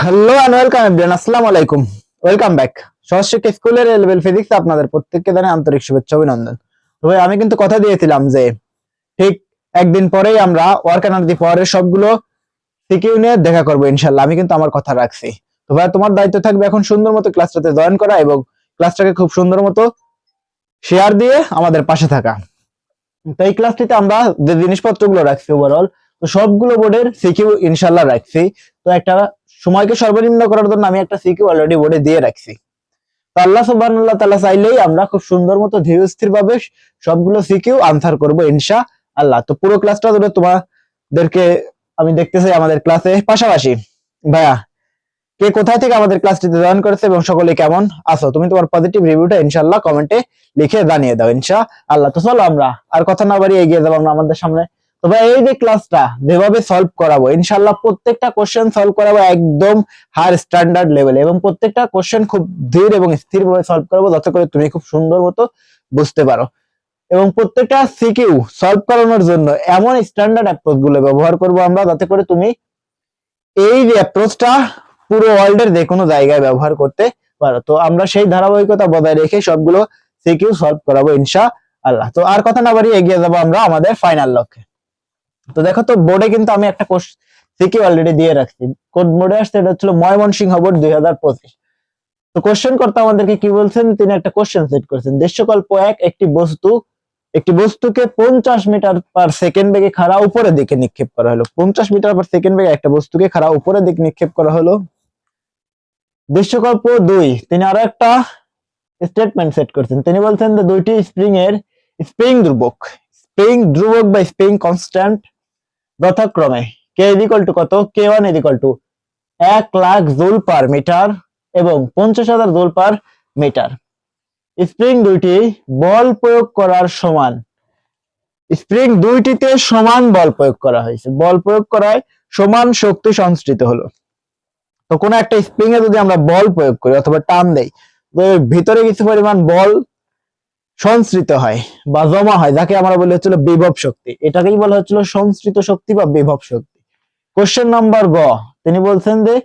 Hello and welcome everyone, আসসালামু আলাইকুম। Welcome back. সহজ শিক্ষা স্কুলের এ লেভেল ফিজিক্স আপনাদের প্রত্যেককে জানাই আন্তরিক শুভেচ্ছা অভিনন্দন। তো ভাই আমি কিন্তু কথা দিয়েছিলাম যে ঠিক একদিন পরেই আমরা ওয়ার্ক এনার্জি পাওয়ারের সবগুলো সিকিউ নিয়ে দেখা করব ইনশাআল্লাহ। আমি কিন্তু আমার কথা রাখছি। তো ভাই তোমার দায়িত্ব থাকবে এখন সুন্দর মতো ক্লাসটাতে জয়েন করা এবং ক্লাসটাকে খুব সুন্দর মতো শেয়ার দিয়ে আমাদের পাশে থাকা। তো এই ক্লাসটিতে আমরা যে জিনিসপত্রগুলো রাখছি ওভারঅল, তো সবগুলো বোর্ডের সিকিউ ইনশাআল্লাহ রাখছি। তো একটা সময়কে সর্বনিম্ন করার জন্য আমি একটা সিকিউ অলরেডি বোর্ডে দিয়ে রাখছি। তো আল্লাহ সুবহানাহু তাআলা চাইলেই আমরা খুব সুন্দর মতো ধীর স্থির ভাবে সবগুলো সিকিউ আনসার করব ইনশাআল্লাহ। তো পুরো ক্লাসটা ধরে তোমাদেরকে আমি দেখতে চাই আমাদের ক্লাসে। পাশাপাশি ভাইয়া কে কোথায় থেকে আমাদের ক্লাসটিতে জয়েন করেছে এবং সকলে কেমন আছো, তুমি তোমার পজিটিভ রিভিউটা ইনশাআল্লাহ কমেন্টে লিখে জানিয়ে দাও ইনশাআল্লাহ। তো চলো আমরা আর কথা না বাড়িয়ে এগিয়ে যাবো আমরা আমাদের সামনে। তো ভাই এই যে ক্লাসটা যেভাবে সলভ করাবো ইনশাআল্লাহ, প্রত্যেকটা কোশ্চেন সলভ করাবো একদম হাই স্ট্যান্ডার্ড লেভেলে এবং প্রত্যেকটা কোশ্চেন খুব ধীর এবং স্থির ভাবে সলভ করাবো যাতে করে তুমি খুব সুন্দর মতো বুঝতে পারো। এবং প্রত্যেকটা সিকিউ সলভ করানোর জন্য এমন স্ট্যান্ডার্ড অ্যাপ্রোচ গুলো ব্যবহার করবো আমরা যাতে করে তুমি এই যে অ্যাপ্রোচটা পুরো ওয়ার্ল্ডের যে কোনো জায়গায় ব্যবহার করতে পারো। তো আমরা সেই ধারাবাহিকতা বজায় রেখে সবগুলো সিকিউ সলভ করাবো ইনশাআল্লাহ। তো আর কথা না বাড়িয়ে এগিয়ে যাবো আমরা আমাদের ফাইনাল লক্ষ্যে। তো দেখো তো বোর্ডে কিন্তু আমি একটা সিকিউ অলরেডি দিয়ে রাখছি। কোড বোর্ডে আসছে, এটা হচ্ছিল ময়মনসিংহ বোর্ড 2025। তো কোশ্চেন করতে আমাদেরকে কি বলছেন, তিনি একটা কোশ্চেন সেট করেছেন। দৃশ্যকল্প 1, একটি বস্তুকে 50 মিটার পার সেকেন্ড বেগে খাড়া উপরের দিকে নিক্ষেপ করা হলো। 50 মিটার পার সেকেন্ড বেগে একটা বস্তুকে খাড়া উপরের দিকে নিক্ষেপ করা হলো। দৃশ্যকল্প 2, তিনি আরো একটা স্টেটমেন্ট সেট করছেন। তিনি বলছেন যে দুইটি স্প্রিং ধ্রুবক বা স্প্রিং কনস্ট্যান্ট যথাক্রমে কে ইকুয়াল টু কত, K1 equal to 1,00,000 joule per metre এবং 50,000 জুল পার মিটার। স্প্রিং দুইটি বল প্রয়োগ করার সমান, স্প্রিং দুইটিতে সমান বল প্রয়োগ করা হয়েছে, বল প্রয়োগ করায় সমান শক্তি সংশ্লিষ্ট হলো। তো কোনো একটা স্প্রিং এ যদি আমরা বল প্রয়োগ করি অথবা টান দেই, তো ভিতরে কিছু পরিমাণ বল সংশ্লিষ্ট হয় বা জমা হয়, যাকে আমরা বলি হচ্ছিল বিভব শক্তি। এটাকেই বলা হচ্ছিল সংশ্লিষ্ট শক্তি বা বিভব শক্তি। কোশ্চেন নাম্বার গ, তিনি বলছেন যে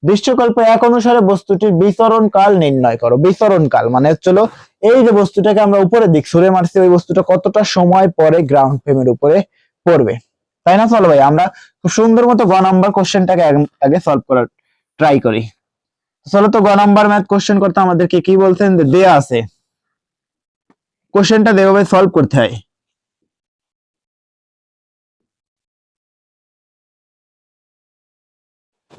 দৃশ্যকল্প 1 অনুসারে বস্তুটির বিচরণ কাল নির্ণয় করো। বিচরণ কাল মানে হচ্ছিল এই যে বস্তুটাকে আমরা উপরের দিক ছুড়ে মারছি, ওই বস্তুটা কতটা সময় পরে গ্রাউন্ড ফ্রেমের উপরে পড়বে, তাই না? চলো ভাই আমরা খুব সুন্দর মতো গ নাম্বার কোশ্চেনটাকে আগে সলভ করার ট্রাই করি। চলো তো গ নাম্বার ম্যাথ কোশ্চেন করতে আমাদেরকে কি বলছেন, যে দেয়া আছে কোশ্চেনটা যেভাবে সলভ করতে হয়।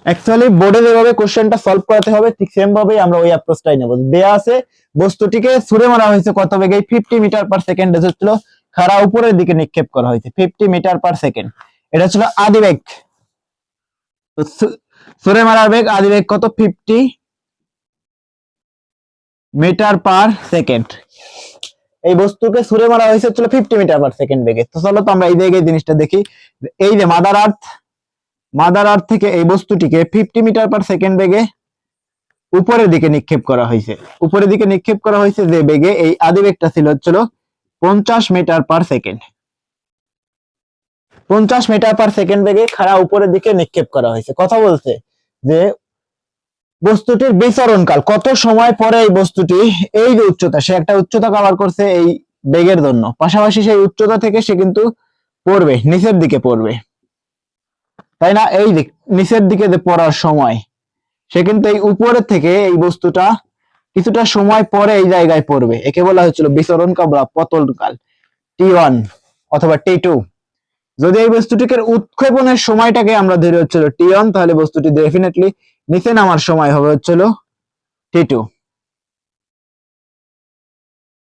অ্যাকচুয়ালি বোর্ডে যেভাবে কোশ্চেনটা সলভ করাতে হবে ঠিক সেম ভাবেই আমরা ওই অ্যাপ্রোচটাই নেব। দেয়া আছে বস্তুটিকে ছুড়ে মারা হয়েছে কত বেগে, 50 মিটার পার সেকেন্ড হচ্ছিল, খাড়া উপরের দিকে নিক্ষেপ করা হয়েছে 50 মিটার পার সেকেন্ড। এটা ছিল আদি বেগ। তো ছুড়ে মারার বেগ আদি বেগ কত, 50 মিটার পার সেকেন্ড। এই বস্তুকে ছুড়ে মারা হয়েছে হচ্ছিল 50 মিটার পার সেকেন্ড বেগে। তো চলো তো আমরা এই জায়গায় জিনিসটা দেখি। এই যে মাদার আর্থ থেকে এই বস্তুটিকে 50 মিটার পার সেকেন্ড বেগে উপরের দিকে নিক্ষেপ করা হয়েছে। উপরের দিকে নিক্ষেপ করা হয়েছে যে বেগে, এই আদি বেগটা ছিল 50 metre per second. 50 metre per second বেগে খাড়া উপরের দিকে নিক্ষেপ করা হয়েছে। কথা বলছে যে বস্তুটির বিচরণকাল, কত সময় পরে এই বস্তুটি এই যে উচ্চতা, সে একটা উচ্চতা কভার করছে এই বেগের জন্য, পাশাপাশি সেই উচ্চতা থেকে সে কিন্তু পড়বে, নিচের দিকে পড়বে, তাই না? এই যে নিচের দিকে যে পড়ার সময়, সে কিন্তু এই উপরের থেকে এই বস্তুটা কিছুটা সময় পরে এই জায়গায় পড়বে। একে বলা হচ্ছিল বিচরণকাল বা পতনকাল, T1 অথবা T2। যদি এই বস্তুটিকে উৎক্ষেপণের সময়টাকে আমরা ধরে হচ্ছিল T1, তাহলে বস্তুটি ডেফিনেটলি নিচে নামার সময় হবে হচ্ছিল T2।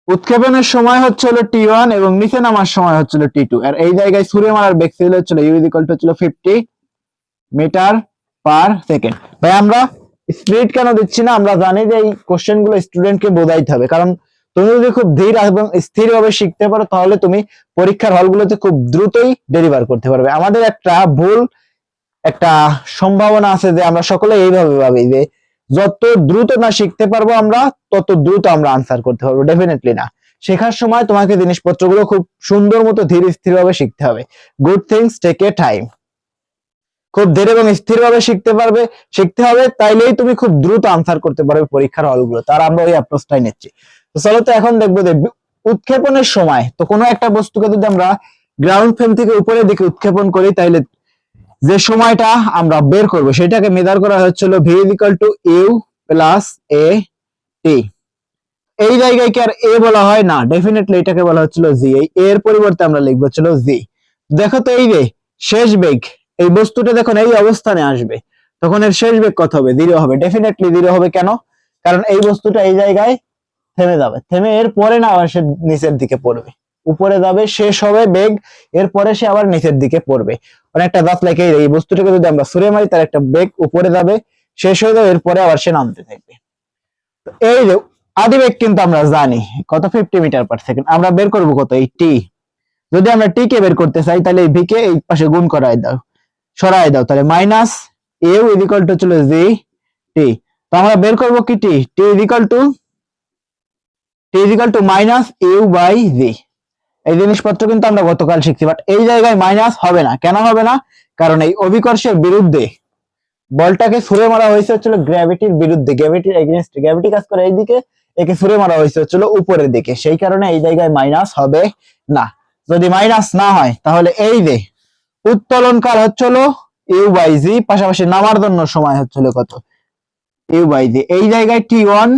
উৎক্ষেপণের সময় হচ্ছিল T1 এবং নিচে নামার সময় হচ্ছিল T2। আর এই জায়গায় ছুড়ে মারার বেগ ছিল হচ্ছিল U ইকুয়াল টু হচ্ছিল 50 মিটার পার সেকেন্ড। ভাই আমরা স্পিড কেন দিচ্ছি না, আমরা জানি যে এই কোশ্চেন গুলো স্টুডেন্টকে বোঝাইতে হবে, কারণ তুমি যদি খুব ধীর এবং স্থিরভাবে শিখতে পারো তাহলে তুমি পরীক্ষার হলগুলোতে খুব দ্রুতই ডেলিভার করতে পারবে। আমাদের একটা সম্ভাবনা আছে যে আমরা সকলে এইভাবে ভাবি যে যত দ্রুত না শিখতে পারবো আমরা, তত দ্রুত আমরা আনসার করতে পারবো। ডেফিনেটলি না। শেখার সময় তোমাকে জিনিসপত্রগুলো খুব সুন্দর মতো ধীর স্থির ভাবে শিখতে হবে। Good things take a time. খুব ধীরে এবং স্থিরভাবে শিখতে হবে, তাইলেই তুমি খুব দ্রুত আনসার করতে পারবে পরীক্ষার হলগুলো। তার আমরা ওই অ্যাপ্রোচটাই নিচ্ছি। তো চলো তো এখন দেখবো যে উৎক্ষেপণের সময়, তো কোনো একটা বস্তুকে যদি আমরা গ্রাউন্ড ফ্রেম থেকে উপরের দিকে উৎক্ষেপণ করি, তাইলে যে সময়টা আমরা বের করব সেটাকে মেজার করা হচ্ছিল v = u + a t। এই জায়গায় কি আর a বলা হয় না, ডেফিনেটলি এটাকে বলা হচ্ছিল g। এই এর পরিবর্তে আমরা লিখবো ছিল g। দেখো তো এই যে শেষ বেগ, এই বস্তুটা যখন এই অবস্থানে আসবে তখন এর শেষ বেগ কত হবে? 0 হবে। ডেফিনেটলি 0 হবে। কেন? কারণ এই বস্তুটা এই জায়গায় থেমে যাবে, থেমে এর পরে না আবার সে নিচের দিকে পড়বে, উপরে যাবে, শেষ হবে বেগ, এরপরে সে আবার নিচের দিকে পড়বে। অনেকটা জাস্ট লাইক এই বস্তুটাকে যদি আমরা ছুঁড়ে মারি, তার একটা বেগ উপরে যাবে, শেষ হয়ে যাবে, এরপরে আবার সে নামতে থাকবে। তো এই যে আদি বেগ কিন্তু আমরা জানি কত, 50 মিটার/সেকেন্ড। আমরা বের করব কত? এই টি। যদি আমরা টি কে বের করতে চাই, তাহলে এই ভি কে এই পাশে গুণ করায় দাও, সরায় দাও, তাহলে মাইনাস ইউ ইকুয়াল টু ছিল জি টি। তো আমরা বের করব কি T, T equal to minus U by G. এই জিনিসপত্র কিন্তু আমরা গতকাল শিখছি, বাট এই জায়গায় মাইনাস হবে না। কেন হবে না? কারণ এই অভিকর্ষের বিরুদ্ধে বলটাকে ছুঁড়ে মারা হয়েছে হচ্ছিল গ্র্যাভিটির বিরুদ্ধে, গ্র্যাভিটির এগেইনস্ট, গ্র্যাভিটি কাজ করে এইদিকে, একে ছুঁড়ে মারা হয়েছে হচ্ছিল উপরের দিকে, সেই কারণে এই জায়গায় মাইনাস হবে না। যদি মাইনাস না হয়, তাহলে এই যে উত্তোলন কাল হচ্ছিল ইউ বাই জি, পাশাপাশি নামার জন্য সময় হচ্ছিল কত? You by G. এই জায়গায় টি ওয়ান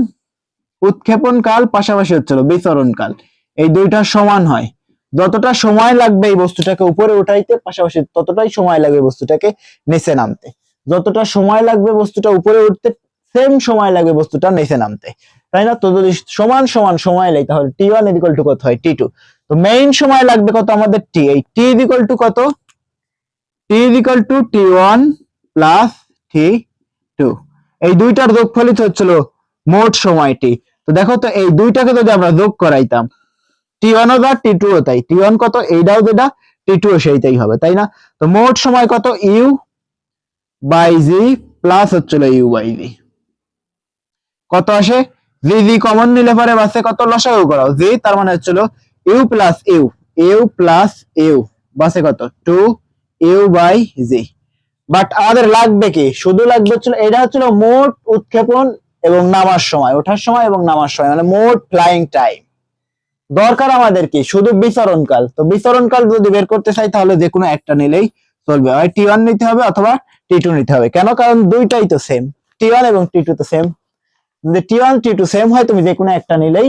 উৎক্ষেপণ কাল, পাশাপাশি হচ্ছিল বিচরণ কাল, এই দুইটা সমান হয়। যতটা সময় লাগবে এই বস্তুটাকে উপরে উঠাইতে, পাশাপাশি ততটাই সময় লাগবে বস্তুটাকে নিচে নামতে। যতটা সময় লাগবে বস্তুটা উপরে উঠতে, সেম সময় লাগবে বস্তুটা নিচে নামতে, তাই না? তো যদি সমান সমান সময় লাগে, তাহলে টি ওয়ান ইকুয়াল টু কত হয়? টি টু। তো মেইন সময় লাগবে কত আমাদের? টি। এই টি ইকুয়াল টু কত? T equal to T one plus T two. এই দুইটার যোগফলই হচ্ছিল মোট সময়টি। তো দেখো তো এই দুইটাকে যদি আমরা যোগ করাইতাম, টি ওয়ান ও যা টি টু ও তাই, টি ওয়ান কত এইটাও যেটা, টি টু ও সেইটাই হবে, তাই না? তো মোট সময় কত? ইউ বাই জি প্লাস হচ্ছিল ইউ বাই জি, কত আসে? জি জি কমন নিলে পরে বাসে কত? লসাগু করাও জি, তার মানে হচ্ছিল u plus u, u plus u, বাসে কত? 2 ইউ বাই জি। বাট আমাদের লাগবে কি? শুধু লাগবে হচ্ছিল, এটা হচ্ছিল মোট উৎক্ষেপণ এবং নামার সময়, ওঠার সময় এবং নামার সময়, মানে মোট ফ্লাইং টাইম। দরকার আমাদের কি? শুধু বিচরণ কাল। তো বিচরণ কাল যদি বের করতে চাই, তাহলে যে কোনো একটা নিলেই চলবে, হয় টি ওয়ান নিতে হবে অথবা টি টু নিতে হবে। কেন? কারণ দুইটাই তো সেম, টি ওয়ান এবং টি টু তো সেম। যদি T one T to same হয়, তুমি যে কোনো একটা নিলেই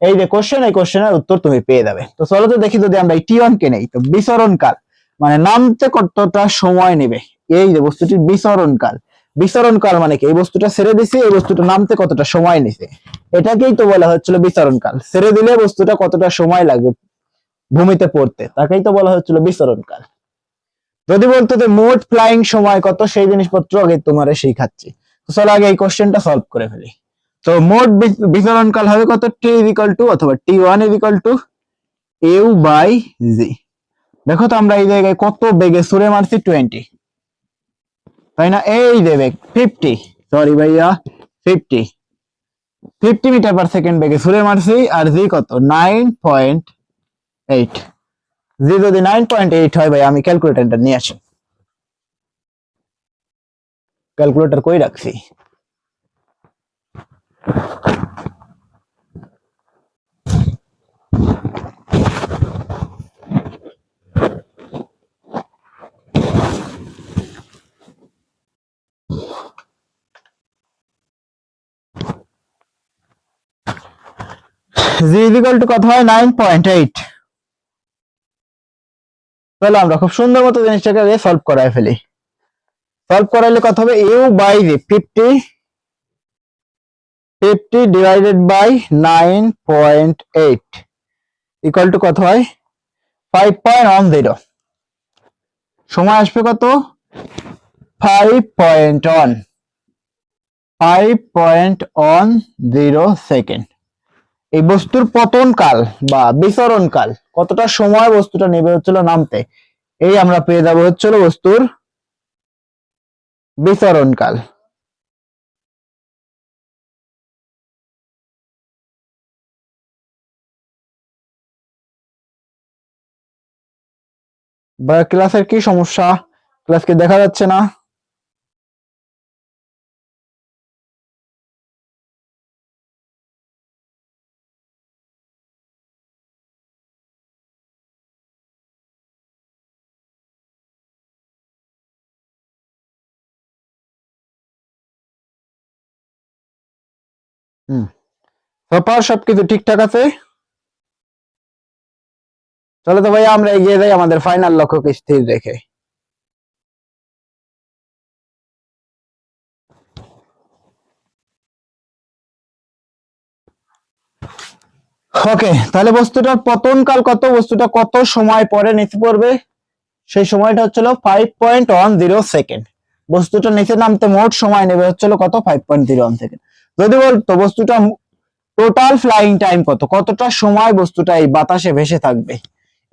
এই যে কোশ্চেন, এই কোশ্চেনের উত্তর তুমি পেয়ে যাবে। তো চলো তো দেখি, যদি আমরা এই টি ওয়ান কে নেই, তো বিচরণ কাল মানে নামতে কতটা সময় নেবে, এই যে বস্তুটির বিচরণ কাল। বিচরণ কাল মানে কি? এই বস্তুটা ছেড়ে দিছি, এই বস্তুটা নামতে কতটা সময় নিছে, এটাকেই তো বলা হচ্ছিল বিচরণ কাল। ছেড়ে দিলে বস্তুটা কতটা সময় লাগবে ভূমিতে পড়তে, তাকেই তো বলা হচ্ছিল বিচরণ কাল। যদি বলতো যে মোট ফ্লাইং সময় কত, সেই জিনিসপত্র আগে তোমারে শিখাচ্ছি। তো চলো আগে এই কোশ্চেনটা সলভ করে ফেলি। তো মোট বিচরণ কাল হবে কত? টি ইকুয়াল টু অথবা T one equal to U by G. দেখো তো আমরা এই জায়গায় কত বেগে ছুড়ে মারছি? 20, তাই না? এই যে বেগ 50, সরি ভাইয়া 50, 50 মিটার/সেকেন্ড বেগে ছুড়ে মারছি। আর জি কত? 9.8। জি যদি 9.8 হয়, ভাই আমি ক্যালকুলেটরটা নিয়ে আসি। ক্যালকুলেটর কই রাখছি? জি ইকুয়াল টু কত হয়? 9.8। তাহলে আমরা খুব সুন্দর মতো জিনিসটাকে সলভ করায় ফেলি। সলভ করাইলে কত হবে? U by g 50 divided by 9.8 equal to কত হয়? 5.10। সময় আসবে কত? 5.10 সেকেন্ড। এই বস্তুর পতন কাল বা বিচরণ কাল, কতটা সময় বস্তুটা নেবে হচ্ছিল নামতে, এই আমরা পেয়ে যাবো হচ্ছিল বস্তুর বিচরণ কাল। বা ক্লাসের কি সমস্যা? ক্লাস কি দেখা যাচ্ছে না? হুম, প্রপার সবকিছু ঠিকঠাক আছে। চলো তো ভাই আমরা এগিয়ে যাই আমাদের ফাইনাল লক্ষ্যকে স্থির রেখে। ওকে, তাহলে বস্তুটার পতনকাল কত, বস্তুটা কত সময় পরে নিচে পড়বে, সেই সময়টা হচ্ছিল 5.10 সেকেন্ড। বস্তুটা নিচে নামতে মোট সময় নেবে হচ্ছিল কত, 5.01 সেকেন্ড। যদি বলতো বস্তুটা টোটাল ফ্লাইং টাইম কত, কতটা সময় বস্তুটা এই বাতাসে ভেসে থাকবে,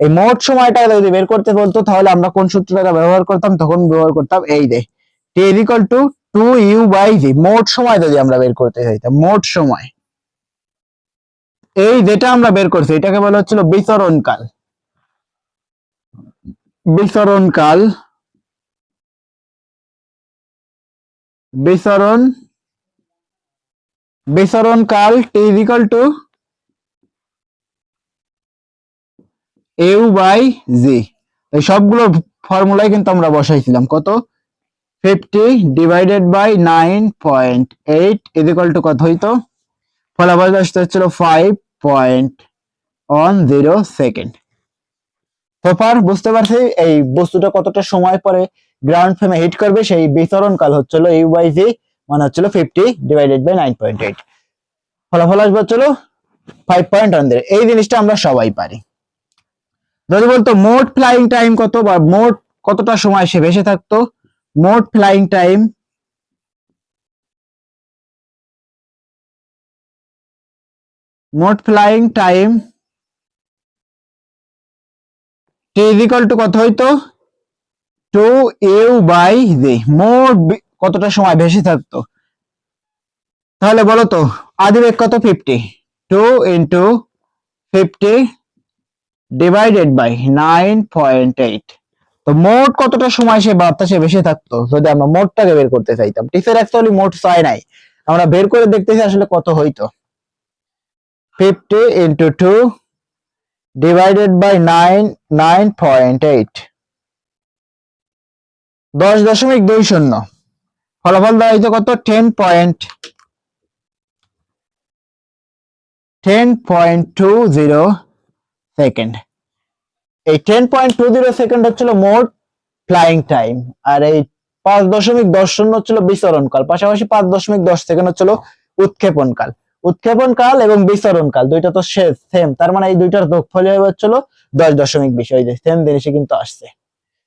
এই মোট সময়টা যদি বের করতে বলতো তাহলে আমরা কোন সূত্রটা ব্যবহার করতাম, তখন ব্যবহার করতাম এই যে টি ইজ ইকুয়াল টু 2u/v। মোট সময় যদি আমরা বের করতে চাইতাম, মোট সময়, এই যেটা আমরা বের করছি এটাকে বলা হচ্ছিল বিচরণকাল। বিচরণকাল, বিচরণ বিচরণকাল টি ইজ ইকুয়াল টু u/g। এই সবগুলো ফর্মুলায় কিন্তু আমরা বসাইছিলাম কত, 50/9.8 ইজ ইকুয়াল টু কত হইতো, ফলাফল আসতে হচ্ছিল 5.10 সেকেন্ড। প্রপার বুঝতে পারছি এই বস্তুটা কতটা সময় পরে গ্রাউন্ড ফ্রেমে হিট করবে, সেই বিচরণকাল হচ্ছিল u/g, মানে হচ্ছিল 50/9.8। ফলাফল আসবে হচ্ছিল 5.10। এই জিনিসটা আমরা সবাই পারি। যদি বলতো মোট ফ্লাইং টাইম কত, বা মোট কতটা সময় সে ভেসে থাকতো, মোট ফ্লাইং টাইম, মোট flying time T is equal to কত হইতো, 2u/g। মোট কতটা সময় ভেসে থাকতো, তাহলে বলো তো আদিবেগ কত, 50, 2 ইন্টু 50 ডিভাইডেড বাই 9.8। তো মোট কতটা সময় সে বাতাসে ভেসে থাকতো যদি আমরা মোটটাকে বের করতে চাইতাম। টিচার অ্যাকচুয়ালি মোট চাই নাই, আমরা বের করে দেখতেছি আসলে কত হইতো। 50 ইন্টু 2 ডিভাইডেড বাই 9.8, 10.20। ফলাফল দেওয়া হইতো কত, 10.20 সেকেন্ড। এই 10.20 সেকেন্ড হচ্ছিল মোট ফ্লাইং টাইম, আর এই 5.10 হচ্ছিল বিচরণকাল, পাশাপাশি 5.10 সেকেন্ড হচ্ছিল উৎক্ষেপণকাল। উৎক্ষেপণকাল এবং বিচরণকাল দুইটা তো সেম, তার মানে এই দুইটার যোগফল হচ্ছিল 10.20। ওই যে সেম জিনিসই কিন্তু আসছে,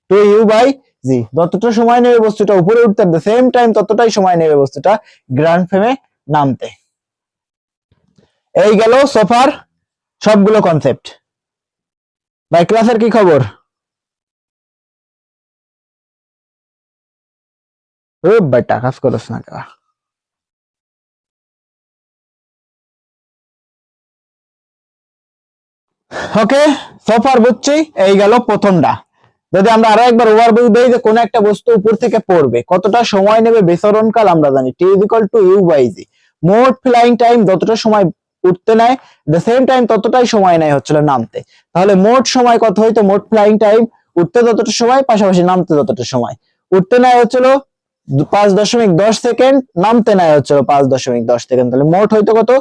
2u/g। যতটা সময় নেবে বস্তুটা উপরে উঠতে, সেম টাইম ততটাই সময় নেবে বস্তুটা গ্রাউন্ড ফ্রেমে নামতে। এই গেল সোফার সবগুলো কনসেপ্ট। ভাই ক্লাসের কি খবর? ও বেটা কাজ করছ না কেন? ওকে, সোফার বুঝছি। এই গেল প্রথমটা। যদি আমরা আরো একবার ওভারভিউ দেই যে কোন একটা বস্তু উপর থেকে পড়বে, কতটা সময় নেবে বিচরণকাল আমরা জানি, টি ইজ ইকুয়াল টু u/g। মোট ফ্লাইং টাইম যতটা সময় উঠতে নেয়, দ্য সেম টাইম ততটাই সময় নেয় হচ্ছিল নামতে। তাহলে মোট সময় কত হইতো, মোট ফ্লাইং টাইম উঠতে যতটা সময়, পাশাপাশি নামতে যতটা সময়। উঠতে নেয় হচ্ছিল 5.10 সেকেন্ড, নামতে নেয় হচ্ছিল 5.10 সেকেন্ড। তাহলে মোট হইতো কত,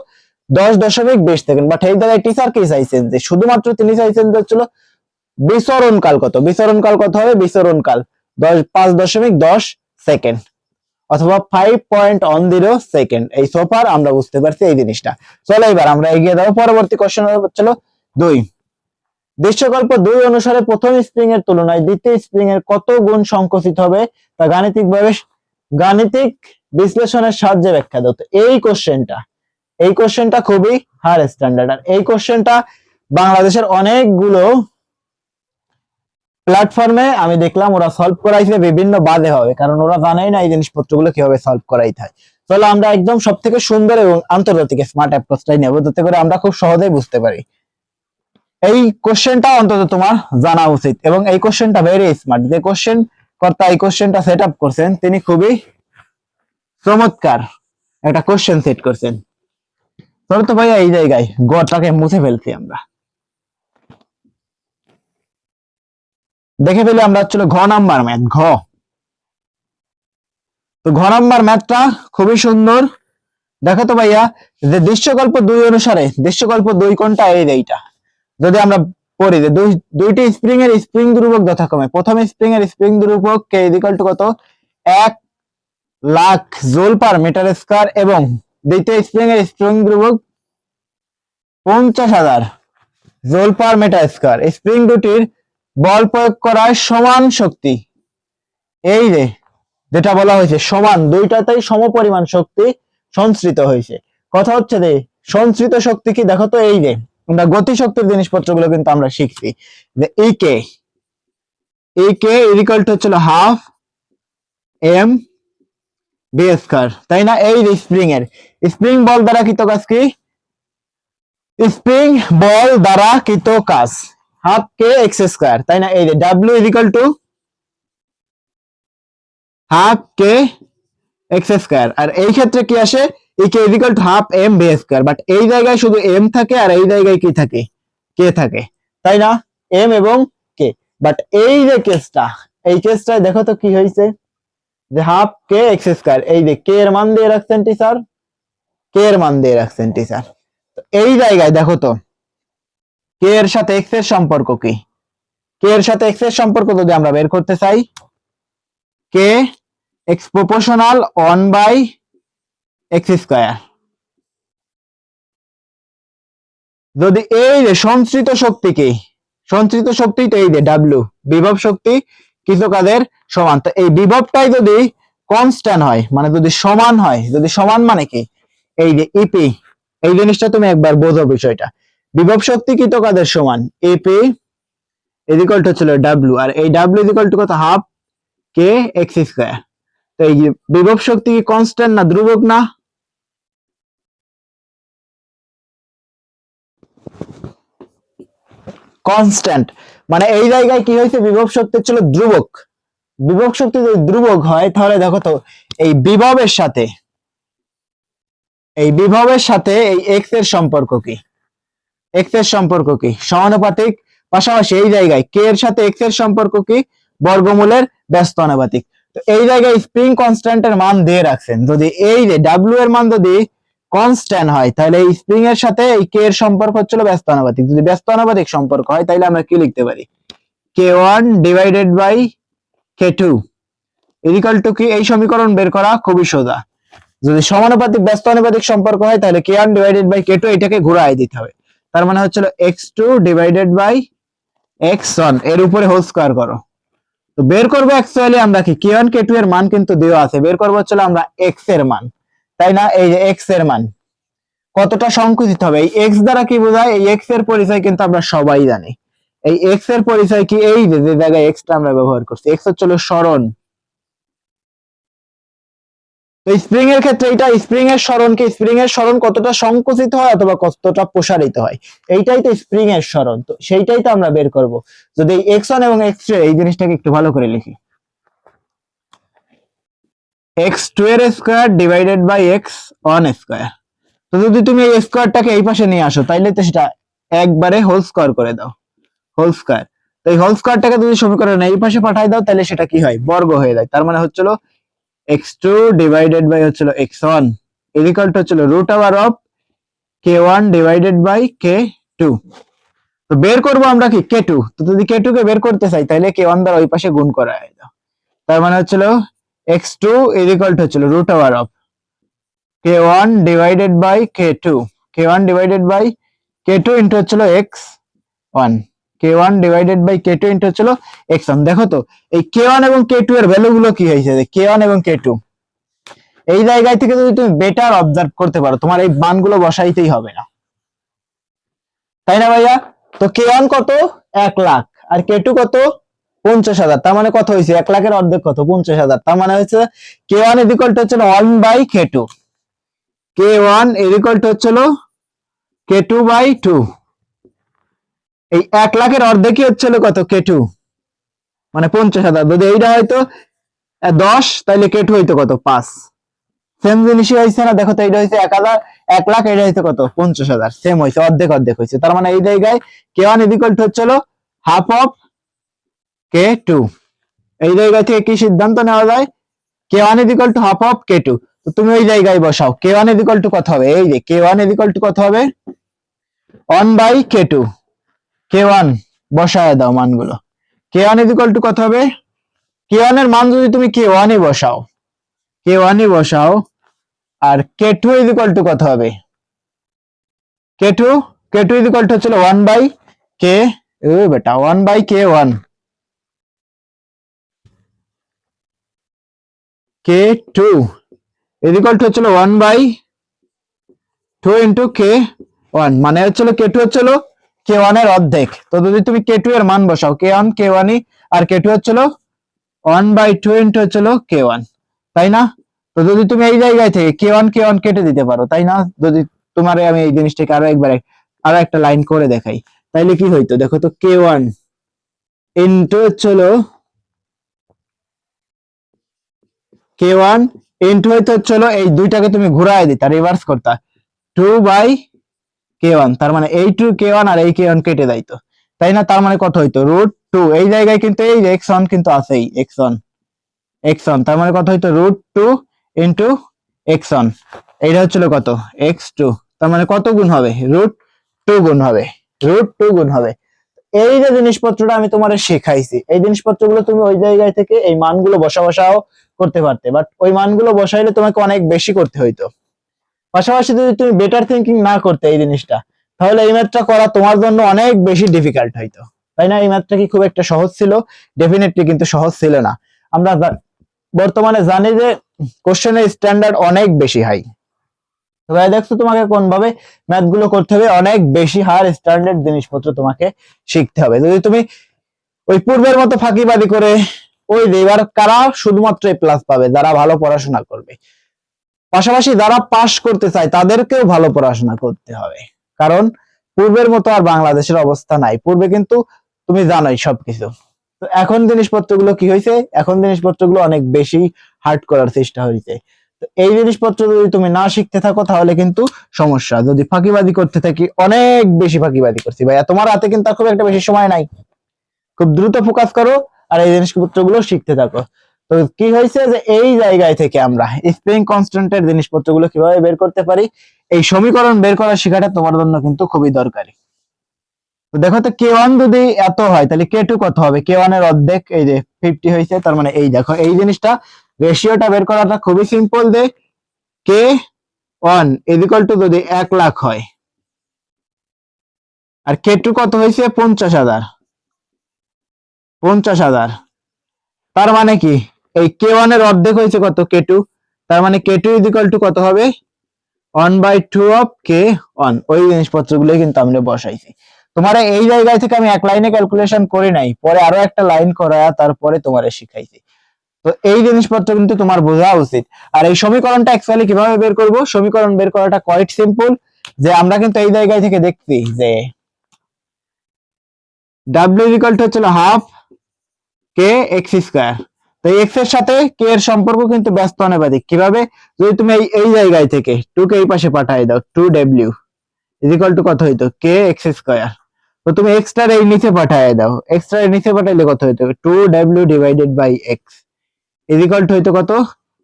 10.20 সেকেন্ড। বাট এই জায়গায় টিচার কি চাইছেন, যে শুধুমাত্র তিনি চাইছেন যে হচ্ছিল বিচরণকাল কত, বিচরণকাল কত হবে, বিচরণকাল 5.10 সেকেন্ড অথবা 5.10 সেকেন্ড। এই সোফার আমরা বুঝতে পারছি এই জিনিসটা। চলো এবার আমরা এগিয়ে যাবো, পরবর্তী কোশ্চেন হচ্ছিল 2। দৃশ্যকল্প 2 অনুসারে প্রথম স্প্রিং এর তুলনায় দ্বিতীয় স্প্রিং এর কত গুণ সংকুচিত হবে তা গাণিতিক বিশ্লেষণের সাহায্যে ব্যাখ্যা দাও। তো এই কোশ্চেনটা খুবই হাই স্ট্যান্ডার্ড, আর এই কোশ্চেনটা বাংলাদেশের অনেকগুলো প্ল্যাটফর্মে আমি দেখলাম ওরা সলভ করাইছে বিভিন্ন বাদে হবে, কারণ ওরা জানেই না এই জিনিসপত্রগুলো কিভাবে সলভ করাইতে হয়। তাহলে আমরা একদম সব থেকে সুন্দর এবং আন্তর্জাতিক স্মার্ট অ্যাপ্রোচটাই নেব, যাতে করে আমরা খুব সহজেই বুঝতে পারি। এই কোশ্চেনটা অন্তত তোমার জানা উচিত, এবং এই কোশ্চেনটা ভেরি স্মার্ট। যে কোশ্চেন কর্তা এই কোশ্চেনটা সেট আপ করছেন তিনি খুবই চমৎকার একটা কোশ্চেন সেট করছেন। চলো তো ভাইয়া এই জায়গায় গড়টাকে মুছে ফেলছি আমরা, দেখে ফেলে আমরা হচ্ছিল ঘ নাম্বার ম্যাথ। তো ঘ নাম্বার ম্যাথটা খুবই সুন্দর। দেখো তো ভাইয়া যে দৃশ্যকল্প 2 অনুসারে দৃশ্যকল্প 2 কোনটা, এইটা যদি আমরা পড়ি যে দুইটি স্প্রিং এর স্প্রিং ধ্রুবক যথাক্রমে প্রথম স্প্রিং এর স্প্রিং ধ্রুবক কে ইকুয়াল টু কত 1,00,000 জুল পার মিটার স্কয়ার এবং দ্বিতীয় স্প্রিং এর স্প্রিং ধ্রুবক 50,000 joule per metre square. Spring দুটির বল প্রয়োগ করার সমান শক্তি, এই যে যেটা বলা হয়েছে সমান, দুইটাতেই সমপরিমাণ শক্তি সঞ্চিত হয়েছে। কথা হচ্ছে যে সঞ্চিত শক্তি কি, দেখো তো এই যে আমরা গতি শক্তির জিনিসপত্রগুলো কিন্তু আমরা শিখছি যে ইকে ইকুয়াল টু হচ্ছিল হাফ এম বি স্কয়ার, তাই না? এই যে স্প্রিং বল দ্বারা কৃত কাজ কি, স্প্রিং বল দ্বারা কৃত কাজ হাফ কে এক্স স্কয়ার, তাই না? এই যে W equal to half K X square. আর এই ক্ষেত্রে কি আসে, K equal to half M B square, but এই জায়গায় শুধু এম থাকে আর এই জায়গায় কি থাকে, কে থাকে, তাই না? এম এবং কে। বাট এই যে কেসটা, এই কেসটায় দেখো তো কি হয়েছে যে হাফ কে এক্স স্কয়ার, এই যে কে এর মান দিয়ে রাখছেন টিচার, কে এর মান দিয়ে রাখছেন টিচার। এই জায়গায় দেখো তো কে এর সাথে এক্স এর সম্পর্ক কি, কে এর সাথে এক্স এর সম্পর্ক যদি আমরা বের করতে চাই, কে এক্স প্রপোর্শনাল 1/x স্কয়ার। যদি এই যে সঞ্চিত শক্তি কি, সঞ্চিত শক্তি তো এই যে ডাব্লিউ বিভব শক্তি কিছু কাজের সমান, তো এই বিভবটাই যদি কনস্ট্যান্ট হয় মানে যদি সমান হয়, যদি সমান মানে কি এই যে ইপি, এই জিনিসটা তুমি একবার বোঝো বিষয়টা, বিভব শক্তি কৃত কাজের সমান ইপি ইকুয়াল টু হচ্ছিল ডাব্লিউ, আর এই ডাব্লিউ ইকুয়াল টু কত হাফ কে এক্স স্কয়ার। তো এই যে বিভব শক্তি কি কনস্ট্যান্ট না ধ্রুবক না? কনস্ট্যান্ট, মানে এই জায়গায় কি হয়েছে, বিভব শক্তি ছিল ধ্রুবক। বিভব শক্তি যদি ধ্রুবক হয় তাহলে দেখো তো এই বিভবের সাথে এই এক্স এর সম্পর্ক কি, এক্স এর সম্পর্ক কি সমানুপাতিক, পাশাপাশি এই জায়গায় কে এর সাথে এক্স এর সম্পর্ক কি বর্গমূলের ব্যস্ত আনুপাতিক। তো এই জায়গায় স্প্রিং কনস্ট্যান্টের মান দিয়ে রাখছেন, যদি এই যে ডাব্লিউ এর মান যদি কনস্ট্যান্ট হয় তাহলে এই স্প্রিং এর সাথে এই কে এর সম্পর্ক হচ্ছিল ব্যস্ত আনুপাতিক। যদি ব্যস্ত আনুপাতিক সম্পর্ক হয় তাহলে আমরা কি লিখতে পারি, k1 divided by k2 equal to কি, এই সমীকরণ বের করা খুবই সোজা। যদি সমানুপাতিক ব্যস্ত আনুপাতিক সম্পর্ক হয় তাহলে k1 ডিভাইডেড বাই k2 এটাকে ঘুরায় দিতে হবে, তার মানে হচ্ছিল x2 ডিভাইডেড বাই x1 এর উপরে হোল স্কয়ার করো। তো বের করব অ্যাকচুয়ালি আমরা কি k1 k2 এর মান কিন্তু দেওয়া আছে, বের করব হচ্ছিল আমরা x এর মান, তাই না? এই যে x এর মান কতটা সংকুচিত হবে, এই x দ্বারা কি বোঝায়, এই x এর পরিচয় কিন্তু আমরা সবাই জানি। এই x এর পরিচয় কি, এই যে জায়গায় x টা আমরা ব্যবহার করছি, x হচ্ছিল সরণ। তো স্প্রিং এর ক্ষেত্রে এটা স্প্রিং এর সরণ কি, স্প্রিং এর সরণ কতটা সংকুচিত হয় অথবা কতটা প্রসারিত হয়, এইটাই তো স্প্রিং এর সরণ। তো সেইটাই তো আমরা বের করব। যদি x1 এবং x2 এই জিনিসটাকে একটু ভালো করে লিখি, x2 এর square divided by x1 square. তো যদি তুমি এই স্কয়ারটাকে এই পাশে নিয়ে আসো তাইলে তো সেটা একবারে হোল স্কয়ার করে দাও, হোল স্কয়ার। তো এই হোল স্কয়ারটাকে যদি সমীকরণে এই পাশে পাঠাই দাও তাহলে সেটা কি হয়, বর্গ হয়ে যায়। তার মানে হচ্ছিল x2 ডিভাইডেড বাই হচ্ছিল x1 ইকুয়াল টু হচ্ছিল root over of k1 divided by k2। তো বের করব আমরা কি k2, তো যদি k2 কে বের করতে চাই তাহলে k1 দ্বারা ওই পাশে গুণ করা হয় দাও, তার মানে হচ্ছিল x2 ইকুয়াল টু হচ্ছিল root over of k1 divided by k2, k1 divided by k2 into হচ্ছিল x1, k1 divided by k2 into হচ্ছিল x1। দেখো তো এই k1 এবং k2 এর ভ্যালু গুলো কি হয়েছে, k1 এবং k2 এই জায়গায় থেকে যদি তুমি বেটার অবজার্ভ করতে পারো তোমার এই মানগুলো বসাইতেই হবে না, তাই না ভাইয়া? তো k1 কত 1,00,000 আর k2 কত 50,000, তার মানে কত হয়েছে 1,00,000 এর অর্ধেক কত 50,000, তার মানে হচ্ছে k1 ইকুয়াল টু হচ্ছিল 1 by k2, k1 equal to হচ্ছিল k2 বাই 2। এই 1,00,000 এর অর্ধেকই হচ্ছিল কত k2, মানে 50,000। যদি এইটা হয়তো 10, তাহলে কে2 হইতো কত 5। সেম জিনিসই হয়েছে না, দেখো তো এইটা হয়েছে 1,000, 1 লাখ, এটা হইতো কত 50,000, সেম হয়েছে, অর্ধেক অর্ধেক হয়েছে। তার মানে এই জায়গায় কে1 ইকুয়াল টু হচ্ছিল হাফ অফ কে2। এই জায়গা থেকে কি সিদ্ধান্ত নেওয়া যায়, কে1 ইকুয়াল টু হাফ অফ কে2। তো তুমি ওই জায়গায় বসাও কে1 ইকুয়াল টু কত হবে, এই যে কে1 ইকুয়াল টু কত হবে 1/k2। কে1 বসায় দাও মানগুলো, কে1 ইকুয়াল টু কত হবে, কে1 এর মান যদি তুমি কে1 ই বসাও, কে1 ই বসাও, আর কে2 ইকুয়াল টু কত হবে, কে2 কে2 ইকুয়াল টু হচ্ছিল 1/k, ও বেটা 1/k1, কে2 ইকুয়াল টু হচ্ছিল 1/2 ইন্টু কে1, মানে হচ্ছিল কে2 হচ্ছিল কে1 এর অর্ধেক। তো যদি তুমি কে2 এর মান বসাও, কে1 কে1 ই, আর কে2 হচ্ছিল 1/2 ইন্টু হচ্ছিল কে1, তাই না? তো যদি তুমি এই জায়গায় থেকে কে1 কে1 কেটে দিতে পারো, তাই না? যদি তোমারে আমি এই জিনিসটাকে আরো একটা লাইন করে দেখাই, তাইলে কি হইতো দেখো তো, কে1 ইন্টু হচ্ছিল কে1 ইন্টু হচ্ছিল এই দুইটাকে তুমি ঘুরায় দিতা, রিভার্স করতা, 2/k1, তার মানে এই 2k1 আর এই k1 কেটে যাইতো, তাই না? তার মানে কত হইতো √2। এই জায়গায় কিন্তু এই যে x1 কিন্তু আছেই, x1, তার মানে কত হইতো √2 ইন্টু x1, এইটা হচ্ছিল কত x2, তার মানে কত গুণ হবে, √2 গুণ হবে, √2 গুণ হবে। এই যে জিনিসপত্রটা আমি তোমারে শেখাইছি, এই জিনিসপত্রগুলো তুমি ওই জায়গায় থেকে এই মানগুলো বসাও করতে পারতে, বাট ওই মানগুলো বসাইলে তোমাকে অনেক বেশি করতে হইতো। পাশাপাশি যদি তুমি বেটার থিঙ্কিং না করতে এই জিনিসটা, তাহলে এই ম্যাথটা করা তোমার জন্য অনেক বেশি ডিফিকাল্ট হইতো, তাই না? এই ম্যাথটা কি খুব একটা সহজ ছিল? ডেফিনেটলি কিন্তু সহজ ছিল না। আমরা বর্তমানে জানি যে কোশ্চেনের স্ট্যান্ডার্ড অনেক বেশি হাই। তো ভাই দেখছো তোমাকে কোন ভাবে ম্যাথ গুলো করতে হবে, অনেক বেশি হায়ার স্ট্যান্ডার্ড জিনিসপত্র তোমাকে শিখতে হবে। যদি তুমি ওই পূর্বের মতো ফাঁকিবাজি করে, ওই এবার কারা শুধুমাত্র এ প্লাস পাবে, যারা ভালো পড়াশোনা করবে। পাশাপাশি যারা পাস করতে চায় তাদেরকেও ভালো পড়াশোনা করতে হবে, কারণ পূর্বের মতো আর বাংলাদেশের অবস্থা নাই। পূর্বে কিন্তু তুমি জানোই সবকিছু। তো এখন জিনিসপত্রগুলো কি হয়েছে, এখন জিনিসপত্রগুলো অনেক বেশি হার্ড করার চেষ্টা হয়েছে। তো এই জিনিসপত্র যদি তুমি না শিখতে থাকো তাহলে কিন্তু সমস্যা। যদি ফাঁকিবাজি করতে থাকি, অনেক বেশি ফাঁকিবাজি করছি ভাইয়া, তোমার হাতে কিন্তু আর খুব একটা বেশি সময় নাই, খুব দ্রুত ফোকাস করো আর এই জিনিসপত্রগুলো শিখতে থাকো। তো কি হয়েছে যে এই জায়গায় থেকে আমরা স্প্রিং কনস্ট্যান্টের জিনিসপত্রগুলো কিভাবে বের করতে পারি, এই সমীকরণ বের করার শেখাটা তোমার জন্য কিন্তু খুবই দরকারি। তো দেখো তো কে1 যদি এত হয় তাহলে কে2 কত হবে, কে1 এর অর্ধেক, এই যে 50 হয়েছে, তার মানে এই দেখো এই জিনিসটা রেশিওটা বের করাটা খুবই সিম্পল। যে কে1 ইকুয়াল টু যদি 1 লাখ হয়, আর কে2 কত হয়েছে 50,000, তার মানে কি এই কে1 এর অর্ধেক হয়েছে কত কে2, তার মানে কে2 ইকুয়াল টু কত হবে 1/2 অফ কে1। ওই জিনিসপত্রগুলো কিন্তু আমরা বসাইছি। তোমারে এই জায়গায় থেকে আমি এক লাইনে ক্যালকুলেশন করি নাই, পরে আরো একটা লাইন করায়া তারপরে তোমারে শিখাইছি। তো এই জিনিসপত্র কিন্তু তোমার বোঝা উচিত। আর এই সমীকরণটা অ্যাকচুয়ালি কিভাবে বের করব, সমীকরণ বের করাটা কোয়াইট সিম্পল। যে আমরা কিন্তু এই জায়গায় থেকে দেখছি যে w ইকুয়াল টু হচ্ছে হাফ কে এক্স স্কয়ার। তো এক্স এর সাথে কে এর সম্পর্ক কিন্তু ব্যস্ত অনুপাতিক। কিভাবে, যদি তুমি এই জায়গায় থেকে 2 কে এই পাশে পাঠিয়ে দাও, 2w ইকুয়াল টু কত হইতো কে এক্স স্কয়ার। তো তুমি এক্সট্রা এই নিচে পাঠিয়ে দাও, এক্সট্রা এর নিচে পাঠাইলে কত হইতো 2w divided by x equal to হইতো কত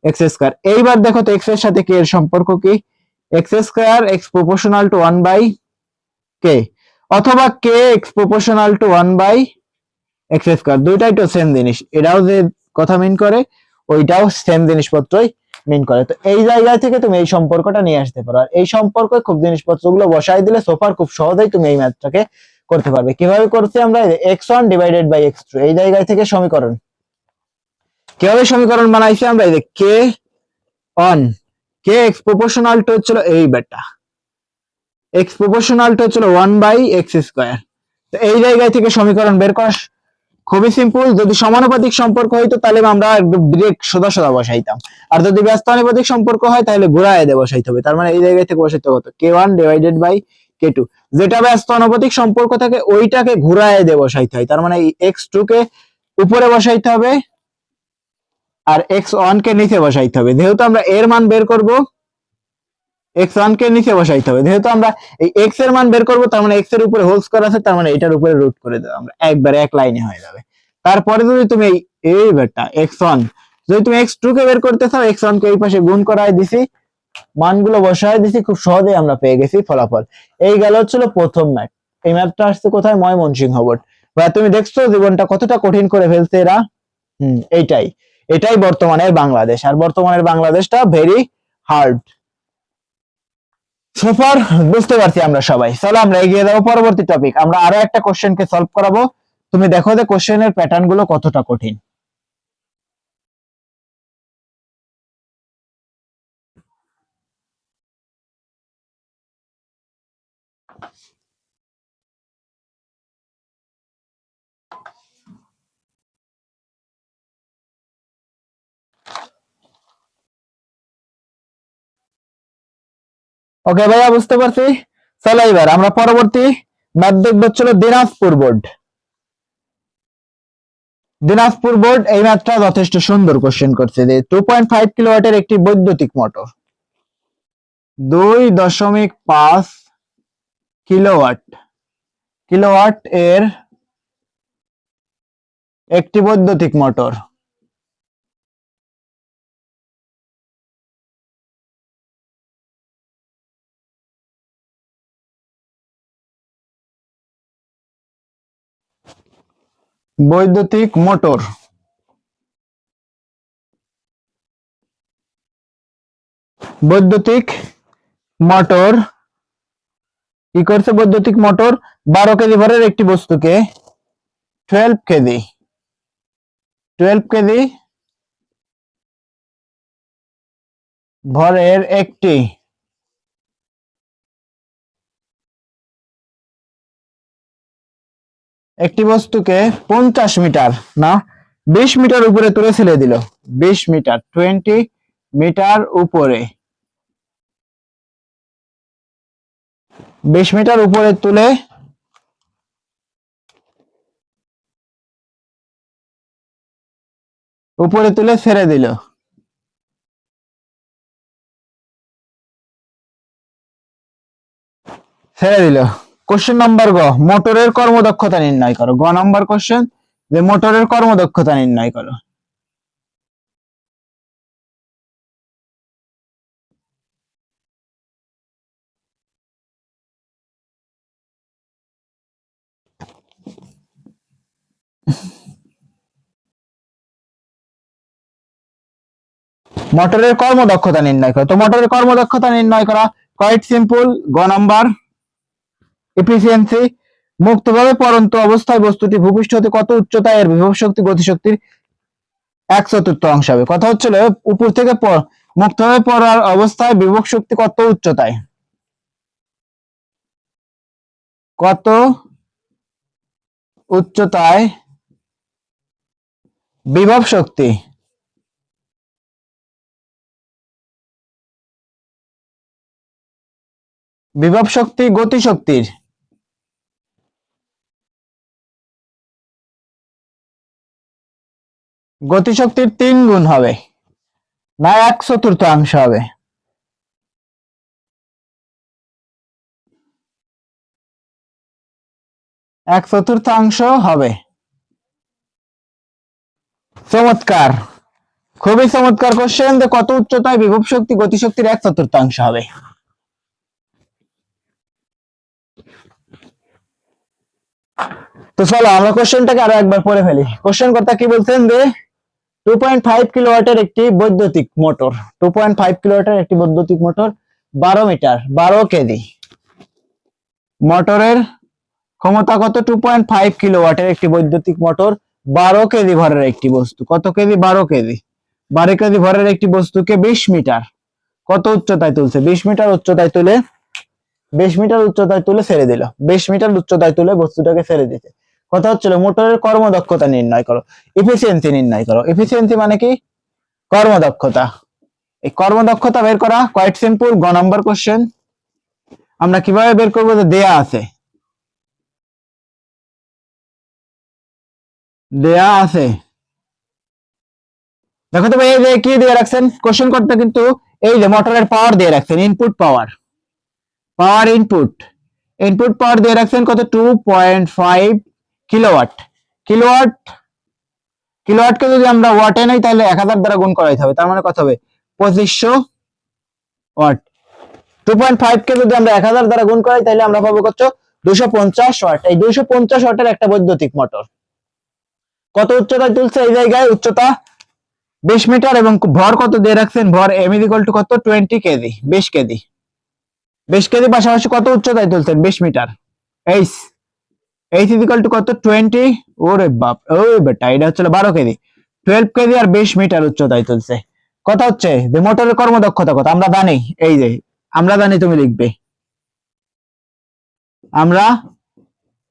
এক্স স্কয়ার। এইবার দেখো তো এক্স এর সাথে কে এর সম্পর্ক কি, X square X proportional to 1 by K, অথবা K X proportional to 1 by X square. দুইটাই তো সেম জিনিস, এটাও যে কথা মিন করে ওইটাও সেম জিনিসপত্রই মিন করে। তো এই জায়গা থেকে তুমি এই সম্পর্কটা নিয়ে আসতে পারো, আর এই সম্পর্কে খুব জিনিসপত্রগুলো বসাই দিলে সোফার খুব সহজেই তুমি এই ম্যাথটাকে করতে পারবে। কিভাবে করছি আমরা, x1 ডিভাইডেড বাই x2, এই জায়গায় থেকে সমীকরণ কিভাবে সমীকরণ বানাইছি আমরা, এই যে k1 কে এক্স প্রপোর্শনাল টু হচ্ছিল এই বেটা, এক্স প্রপোর্শনাল টু হচ্ছিল 1 বাই এক্স স্কয়ার। তো এই জায়গায় থেকে সমীকরণ বের করা খুবই সিম্পল। যদি সমানুপাতিক সম্পর্ক হইতো তাহলে আমরা একদম ডিরেক্ট সোজা সোজা বসাইতাম, আর যদি ব্যস্ত অনুপাতিক সম্পর্ক হয় তাহলে ঘুরায় দিয়ে বসাইতে হবে। তার মানে এই জায়গা থেকে বসাইতে কত কে1 ডিভাইডেড বাই কে2, যেটা ব্যস্ত অনুপাতিক সম্পর্ক থাকে ওইটাকে ঘুরায় দিয়ে বসাইতে হয়। তার মানে এই x2 কে উপরে বসাইতে হবে আর x1 কে নিচে বসাইতে হবে। যেহেতু আমরা এর মান বের করব, x1 কে নিচে বসাইতে হবে। যেহেতু আমরা এই x এর মান বের করব, তার মানে x এর উপরে হোল স্কয়ার আছে, তার মানে এটার উপরে রুট করে দেব আমরা, একবারে এক লাইনে হয়ে যাবে। তারপরে যদি তুমি এই বেটা x1, যদি তুমি x2 কে বের করতে চাও, x1 কে এই পাশে গুণ করায় দিছি, মানগুলো বসায় দিছি, খুব সহজেই আমরা পেয়ে গেছি ফলাফল। এই গেল হচ্ছিল প্রথম ম্যাথ। এই ম্যাথটা আসছে কোথায়? ময়মনসিংহ বোর্ড। ভাই তুমি দেখছো জীবনটা কতটা কঠিন করে ফেলছে এরা। এইটাই এটাই বর্তমানের বাংলাদেশ, আর বর্তমানের বাংলাদেশটা ভেরি হার্ড। সোফার বুঝতে পারছি আমরা সবাই। চলো আমরা এগিয়ে যাবো পরবর্তী টপিক। আমরা আরো একটা কোশ্চেনকে সলভ করাবো। তুমি দেখো যে কোশ্চেনের প্যাটার্ন গুলো কতটা কঠিন। ওকে ভাইয়া, বুঝতে পারছি। চলো এবার আমরা পরবর্তী ম্যাথ দেখবো, হচ্ছিল দিনাজপুর বোর্ড। দিনাজপুর বোর্ড এই ম্যাথটা যথেষ্ট সুন্দর কোশ্চেন করছে যে 2.5 কিলোওয়াটের একটি বৈদ্যুতিক মোটর, 2.5 কিলোওয়াট কিলোওয়াট এর একটি বৈদ্যুতিক মোটর বৈদ্যুতিক মোটর বৈদ্যুতিক মোটর কি করছে? বৈদ্যুতিক মোটর 12 কেজি ভরের একটি বস্তুকে 12 কেজি ভরের একটি বস্তুকে 50 মিটার না 20 মিটার উপরে তুলে ছেড়ে দিল। 20 মিটার 20 মিটার উপরে 20 মিটার উপরে তুলে ছেড়ে দিল। কোশ্চেন নাম্বার গ, মোটরের কর্মদক্ষতা নির্ণয় করো। গ নাম্বার কোশ্চেন যে মোটরের কর্মদক্ষতা নির্ণয় করো। মোটরের কর্মদক্ষতা নির্ণয় করো। তো মোটরের কর্মদক্ষতা নির্ণয় করা কোয়াইট সিম্পল। গ নাম্বার এফিসিয়েন্সি, মুক্তভাবে পড়ন্ত অবস্থায় বস্তুটি ভূপৃষ্ঠ হতে কত উচ্চতায় এর বিভব শক্তি গতিশক্তির 1/4 হবে। কথা হচ্ছিল উপর থেকে মুক্তভাবে পড়ার অবস্থায় বিভব শক্তি কত উচ্চতায়, কত উচ্চতায় বিভব শক্তি গতিশক্তির গতিশক্তির 3 গুণ হবে না 1/4 হবে। এক চতুর্থাংশ হবে। চমৎকার, খুবই চমৎকার কোশ্চেন যে কত উচ্চতায় বিভব শক্তি গতিশক্তির 1/4 হবে। তো চলো আমরা কোশ্চেনটাকে আরো একবার পড়ে ফেলি। কোশ্চেন কর্তা কি বলছেন যে 2.5 কিলোওয়াটের একটি বৈদ্যুতিক মোটর, 2.5 কিলোওয়াটের একটি বৈদ্যুতিক মোটর 12 মিটার 12 কেজি। মোটরের ক্ষমতা কত? 2.5 কিলোওয়াটের একটি বৈদ্যুতিক মোটর 12 কেজি ভরের একটি বস্তু, কত কেজি? 12 কেজি। 12 কেজি ভরের একটি বস্তুকে 20 মিটার কত উচ্চতায় তুলছে? 20 মিটার উচ্চতায় তুলে 20 মিটার উচ্চতায় তুলে ছেড়ে দিল। 20 মিটার উচ্চতায় তুলে বস্তুটাকে ছেড়ে দিতে। কথা হচ্ছিল মোটরের কর্মদক্ষতা নির্ণয় করো, এফিসিয়েন্সি নির্ণয় করো। এফিসিয়েন্সি মানে কি? কর্মদক্ষতা। এই কর্মদক্ষতা বের করা কোয়াইট সিম্পল। গ নাম্বার কোশ্চেন আমরা কিভাবে বের করবো? যে দেয়া আছে, দেয়া আছে। দেখো তো ভাই এই যে কি দিয়ে রাখছেন কোশ্চেন করতে, কিন্তু এই যে মোটরের পাওয়ার দিয়ে রাখছেন, ইনপুট পাওয়ার, পাওয়ার ইনপুট, ইনপুট পাওয়ার দিয়ে রাখছেন কত 2.5 কিলোওয়াট। কিলোওয়াট, কিলোওয়াটকে যদি আমরা ওয়াটে নেই তাহলে 1000 দ্বারা গুণ করাইতে হবে, তার মানে কত হবে 2500 ওয়াট। 2.5 কে যদি আমরা 1000 দ্বারা গুণ করাই তাহলে আমরা পাবো কত 250 ওয়াট। এই 250 ওয়াটের একটা বৈদ্যুতিক মোটর কত উচ্চতায় তুলছে, এই জায়গায় উচ্চতা 20 মিটার এবং ভর কত দিয়ে রাখছেন, ভর m = কত 20 কেজি, 20 কেজি, 20 কেজি, পাশাপাশি কত উচ্চতায় তুলছেন 20 মিটার। এইচ, এইচ = কত 20, ওরে বাপ, ওই বেটা এটা হচ্ছে 12 কেজি, 12 কেজি আর 20 মিটার উচ্চতায় তুলছে। কথা হচ্ছে যে মোটরের কর্মদক্ষতা কত আমরা জানি, এই যে আমরা জানি, তুমি লিখবে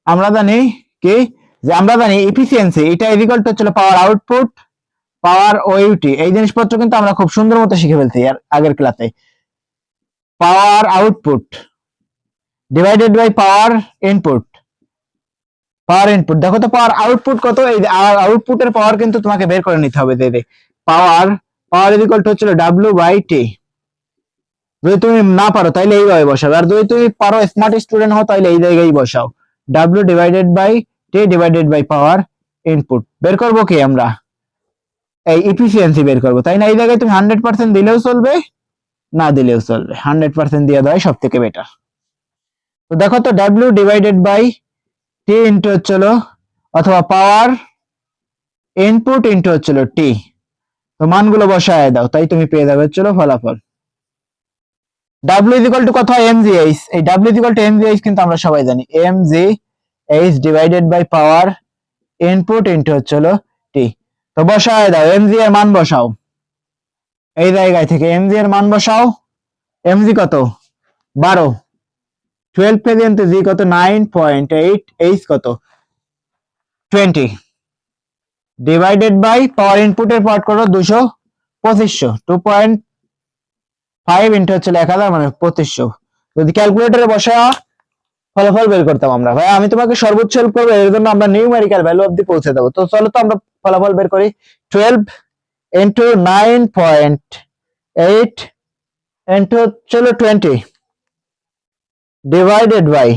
আমরা জানি কি, যে আমরা জানি এফিসিয়েন্সি এটা = পাওয়ার আউটপুট, পাওয়ার ওইউটি, এই জিনিসপত্র কিন্তু আমরা খুব সুন্দর মতো শিখে ফেলছি আর আগের ক্লাসে। Power output divided by power input, power input, দেখো তো পাওয়ার আউটপুট কত, এই আউটপুটের পাওয়ার কিন্তু তোমাকে বের করে নিতে হবে। দে পাওয়ার, পাওয়ার W/T। যদি তুমি না পারো তাহলে এইভাবে বসাও, আর যদি তুমি পারো স্মার্ট স্টুডেন্ট হও তাহলে এই জায়গায় বসাও, W/T পাওয়ার ইনপুট। বের করবো কি আমরা, এই ইফিসিয়েন্সি বের করবো, তাই না? এই জায়গায় তুমি 100% দিলেও চলবে, না দিলেও চলবে, 100% দিয়ে দেওয়াই সব থেকে বেটার। তো দেখো তো W/T ইন্টু হচ্ছিল, অথবা পাওয়ার ইনপুট ইন্টু হচ্ছিল টি, তো মানগুলো বসায় দাও, তাই তুমি পেয়ে যাবে হচ্ছিল ফলাফল। W কত হয় mgh, এই W mgh কিন্তু আমরা সবাই জানি, mgh divided by power input into হচ্ছিল টি। তো বসায় দাও, mg এর মান বসাও, এই জায়গায় থেকে mg এর মান বসাও। mg কত 12, 12 কেজি ইনটু g কত 9.8, h কত 20, ডিভাইডেড বাই পাওয়ার ইনপুটের পার্ট করো 2500, 2.5 ইনটু হচ্ছে 1000 মানে 2500। যদি ক্যালকুলেটরে বসা ফলাফল বের করতাম আমরা, ভাই আমি তোমাকে সর্বোচ্চ হেল্প করবো, এর জন্য আমরা নিউমেরিক্যাল ভ্যালু অবধি পৌঁছে দেবো। তো চলো তো আমরা ফলাফল বের করি। 12 ইনটু 9.8 ইনটু চলো 20 ডিভাইডেড বাই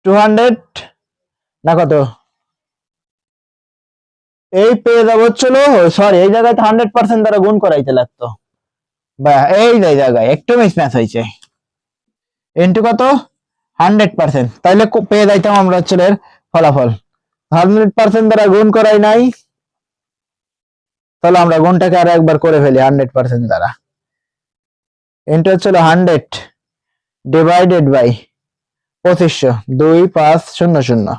200 না কত, এই পেয়ে যাবো চলো, সরি এই জায়গায় 100% দ্বারা গুণ করাইতে লাগতো, বা এই জায়গায় একটু মিসম্যাচ হয়েছে, ইনটু কত 100%, তাইলে পেয়ে যাইতাম আমরা হচ্ছে এর ফলাফল। 100% দ্বারা গুণ করাই নাই, তাহলে আমরা গুণটাকে আর একবার করে ফেলি 100% দ্বারা, ইনটু হচ্ছিল 100 ডিভাইডেড বাই 2500, 2500,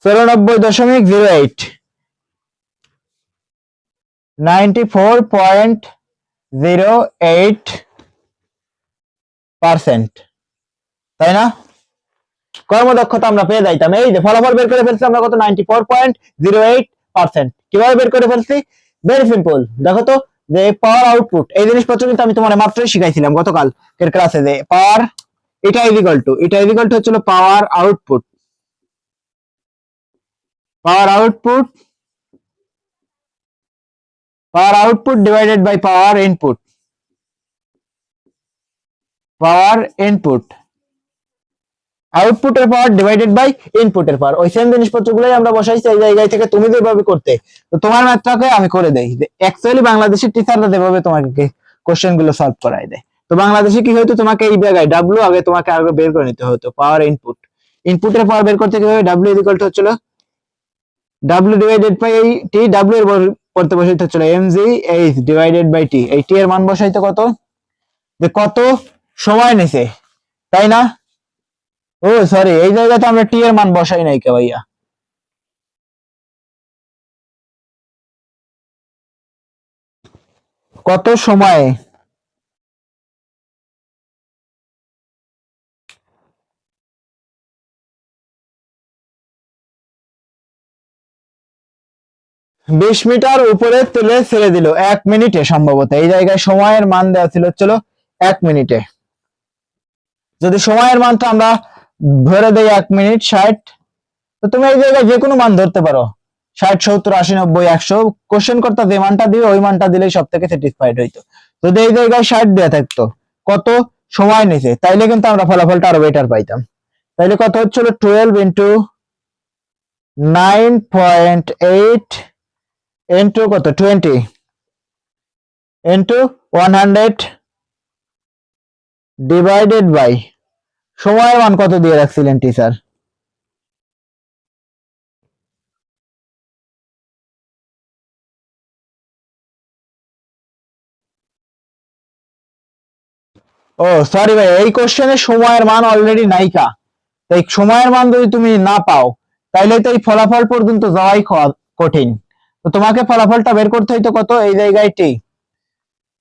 94.08, 94.08%, তাই না? কর্মদক্ষতা আমরা পেয়ে যাইতাম, এই যে ফলাফল বের করে ফেলছি আমরা কত 94.08%। কিভাবে বের করে ফেলছি, ভেরি সিম্পল। দেখো তো যে পাওয়ার আউটপুট, এই জিনিসপত্র কিন্তু আমি তোমার মাত্রই শিখাইছিলাম গতকাল এর ক্লাসে, যে পাওয়ার এটা ইকুয়াল টু হচ্ছিল power output, power output divided by power input, আউটপুটের পাওয়ার ডিভাইডেড বাই ইনপুটের পাওয়ার। ওই সেম জিনিসপত্রগুলোই আমরা বসাইছি এই জায়গায় থেকে, তুমি যেভাবে করতে, তো তোমার ম্যাথটাকে আমি করে দেই। অ্যাকচুয়ালি বাংলাদেশের টিচাররা যেভাবে তোমাকে কোশ্চেন গুলো সলভ করাই দেয়, তো বাংলাদেশে কি হয়তো তোমাকে এই জায়গায় ডাব্লিউ আগে তোমাকে আগে বের করে নিতে হতো, পাওয়ার ইনপুটের পাওয়ার বের করতে কিভাবে, ডাব্লিউ ইকুয়াল টু হচ্ছিল ডাব্লিউ ডিভাইডেড বাই টি, ডাব্লিউ এর পড়তে বসাইতে হচ্ছিল m H divided by by, t t এর মান বসাইতে কত, যে কত সময় নেছে, তাই না? ও সরি, এই জায়গাতে আমরা টি এর মান বসাই নাই কে ভাইয়া, কত সময়, বিশ মিটার উপরে তুলে ছেড়ে দিল 1 মিনিটে, সম্ভবত এই জায়গায় সময়ের মান দেওয়া ছিল চলো 1 মিনিটে। যদি সময়ের মানটা আমরা ধরে দেই 1 মিনিট 60। তো তুমি এই জায়গায় যে কোনো মান ধরতে পারো, 60 70 80 90 100। কোশ্চেন করতে যে মানটা দিবে ওই মানটা দিলেই সব থেকে স্যাটিসফাইড হইতো। যদি এই জায়গায় 60 দেওয়া থাকতো, কত সময় নিছে, তাইলে কিন্তু আমরা ফলাফলটা আরো বেটার পাইতাম। তাইলে কত হচ্ছিল 12 ইন্টু 9.8 ইন্টু কত 20 ইন্টু 100 ডিভাইডেড বাই সময়ের মান কত দিয়ে রাখছিলেন টিচার? ও সরি ভাই, এই কোশ্চেনে সময়ের মান অলরেডি নাইকা। তাই সময়ের মান যদি তুমি না পাও, তাইলে তো এই ফলাফল পর্যন্ত যাওয়াই কঠিন। তো তোমাকে ফলাফলটা বের করতে হইতো কত, এই জায়গায় টি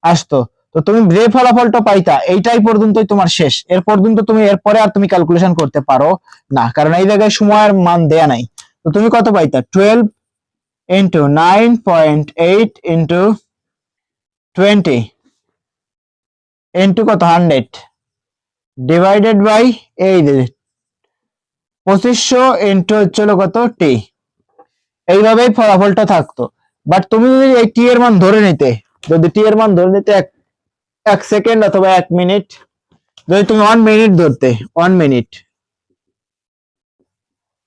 আসতো। তো তুমি যে ফলাফলটা পাইতা এইটাই পর্যন্তই তোমার শেষ, এর পর্যন্ত তুমি এরপরে আর তুমি ক্যালকুলেশন করতে পারো না, কারণ এই জায়গায় সময়ের মান দেয়া নাই। তো তুমি কত পাইতা 12 ইন্টু 9.8 ইন্টু 20 ইন্টু কত 100 ডিভাইডেড বাই এই যে 2500 ইন্টু হচ্ছিল কত টি। এইভাবেই ফলাফলটা থাকতো। বাট তুমি যদি এই টি এর মান ধরে নিতে, যদি টি এর মান ধরে নিতে এক সেকেন্ড অথবা 1 মিনিট, যদি তুমি 1 মিনিট ধরতে 1 মিনিট,